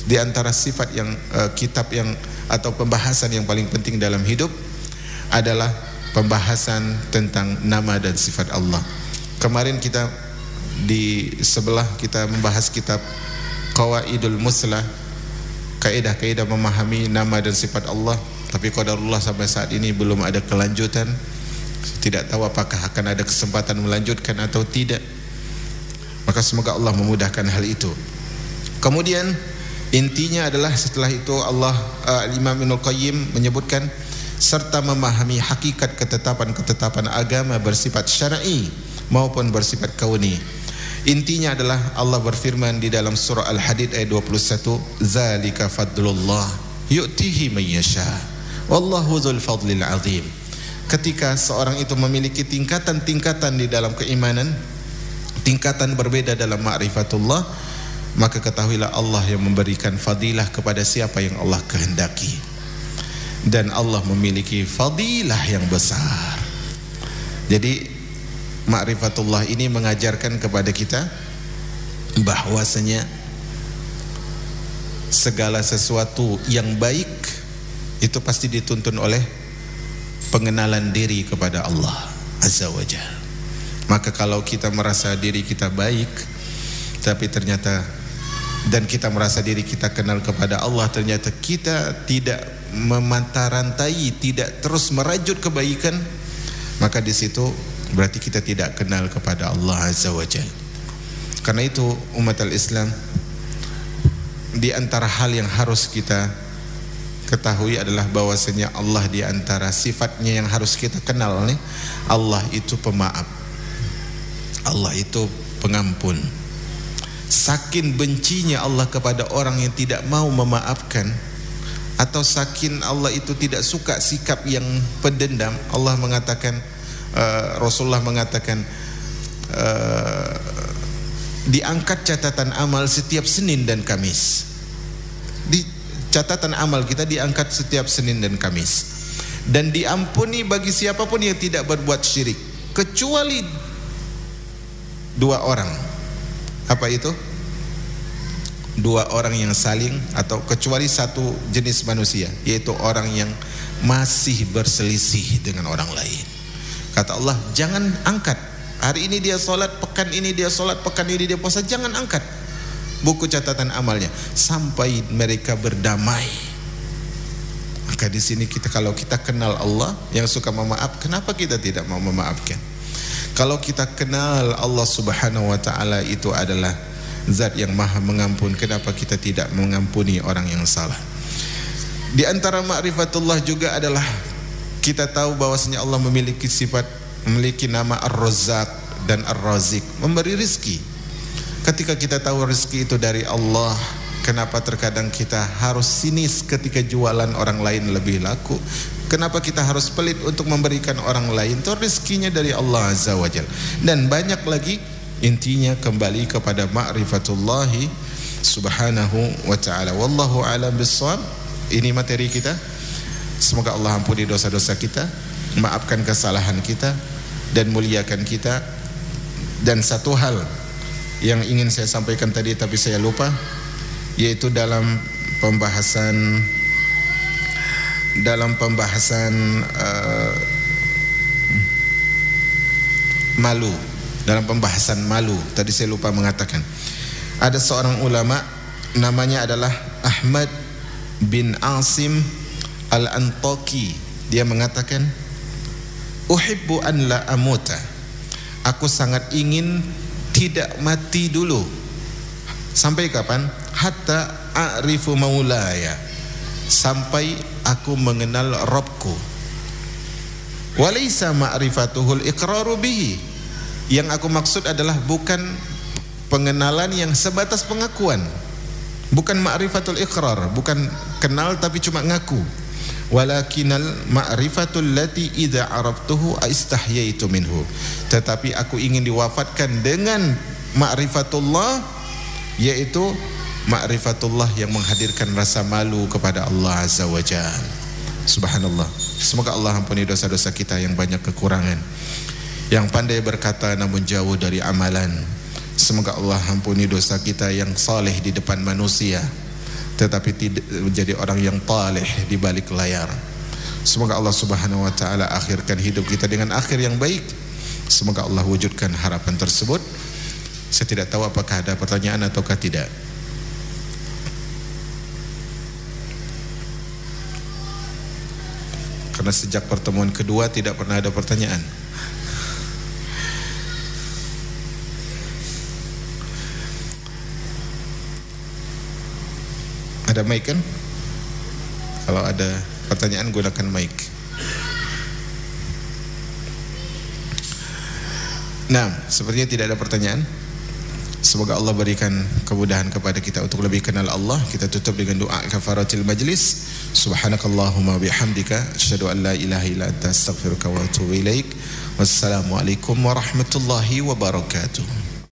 di antara sifat yang kitab yang atau pembahasan yang paling penting dalam hidup adalah pembahasan tentang nama dan sifat Allah. Kemarin kita di sebelah kita membahas kitab Qawaidul Muslah, kaidah-kaidah memahami nama dan sifat Allah, tapi qadarullah sampai saat ini belum ada kelanjutan. Tidak tahu apakah akan ada kesempatan melanjutkan atau tidak. Maka semoga Allah memudahkan hal itu. Kemudian intinya adalah setelah itu Imam Ibnul Qayyim menyebutkan serta memahami hakikat ketetapan-ketetapan agama bersifat syar'i maupun bersifat kauni. Intinya adalah Allah berfirman di dalam surah Al-Hadid ayat 21, zalika fadlullah yu'tihi man yasha wallahu dzul fadlil azim. Ketika seorang itu memiliki tingkatan-tingkatan di dalam keimanan, tingkatan berbeda dalam ma'rifatullah, maka ketahuilah Allah yang memberikan fadilah kepada siapa yang Allah kehendaki. Dan Allah memiliki fadilah yang besar. Jadi ma'rifatullah ini mengajarkan kepada kita bahwasanya segala sesuatu yang baik itu pasti dituntun oleh pengenalan diri kepada Allah Azza wa Jalla. Maka kalau kita merasa diri kita baik, tapi ternyata dan kita merasa diri kita kenal kepada Allah, ternyata kita tidak memantarantai, tidak terus merajut kebaikan, maka di situ berarti kita tidak kenal kepada Allah Azza wa Jalla. Karena itu umat al-Islam, di antara hal yang harus kita ketahui adalah bahwasanya Allah, di antara sifatnya yang harus kita kenal nih, Allah itu pemaaf, Allah itu pengampun. Saking bencinya Allah kepada orang yang tidak mau memaafkan, atau saking Allah itu tidak suka sikap yang pendendam, Allah mengatakan, Rasulullah mengatakan, diangkat catatan amal setiap Senin dan Kamis. Di catatan amal kita diangkat setiap Senin dan Kamis, dan diampuni bagi siapapun yang tidak berbuat syirik, kecuali dua orang. Apa itu? Dua orang yang saling, atau kecuali satu jenis manusia, yaitu orang yang masih berselisih dengan orang lain. Kata Allah, jangan angkat. Hari ini dia solat, pekan ini dia solat, pekan ini dia puasa. Jangan angkat buku catatan amalnya sampai mereka berdamai. Maka di sini kita, kalau kita kenal Allah yang suka memaaf, kenapa kita tidak mau memaafkan? Kalau kita kenal Allah Subhanahu wa ta'ala itu adalah zat yang maha mengampun, kenapa kita tidak mengampuni orang yang salah? Di antara ma'rifatullah juga adalah kita tahu bahwasanya Allah memiliki sifat, memiliki nama Ar-Razzaq dan Ar-Razik, memberi rizki. Ketika kita tahu rizki itu dari Allah, kenapa terkadang kita harus sinis ketika jualan orang lain lebih laku? Kenapa kita harus pelit untuk memberikan orang lain? Itu rizkinya dari Allah Azza wa Jalla. Dan banyak lagi. Intinya kembali kepada ma'rifatullahi subhanahu wa ta'ala. Wallahu a'lam bissawab. Ini materi kita. Semoga Allah ampuni dosa-dosa kita, maafkan kesalahan kita, dan muliakan kita. Dan satu hal yang ingin saya sampaikan tadi tapi saya lupa, yaitu dalam pembahasan malu, dalam pembahasan malu. Tadi saya lupa mengatakan, ada seorang ulama namanya adalah Ahmad bin Asim Al-Antaki. Dia mengatakan, uhibbu an la amuta, aku sangat ingin tidak mati dulu. Sampai kapan? Hatta a'rifu maulaya, sampai aku mengenal Rabbku. Walaysa ma'rifatuhul iqraru bihi, yang aku maksud adalah bukan pengenalan yang sebatas pengakuan, bukan ma'rifatul iqrar, bukan kenal tapi cuma ngaku. Walakinal ma'rifatul lati idza arabtuhu aistahyaitu minhu, tetapi aku ingin diwafatkan dengan ma'rifatullah, yaitu ma'rifatullah yang menghadirkan rasa malu kepada Allah Azza wa Jalla. Subhanallah. Semoga Allah ampuni dosa-dosa kita yang banyak kekurangan, yang pandai berkata namun jauh dari amalan. Semoga Allah ampuni dosa kita yang saleh di depan manusia, tetapi tidak menjadi orang yang taleh di balik layar. Semoga Allah Subhanahu wa taala akhirkan hidup kita dengan akhir yang baik. Semoga Allah wujudkan harapan tersebut. Saya tidak tahu apakah ada pertanyaan ataukah tidak. Karena sejak pertemuan kedua tidak pernah ada pertanyaan. Ada mic kan? Kalau ada pertanyaan gunakan mic. Nah, sepertinya tidak ada pertanyaan. Semoga Allah berikan kemudahan kepada kita untuk lebih kenal Allah. Kita tutup dengan doa kafaratil majlis. Subhanakallahumma bihamdika asyhadu an la ilaha illa anta astaghfiruka wa atubu ilaik. Wassalamualaikum warahmatullahi wabarakatuh.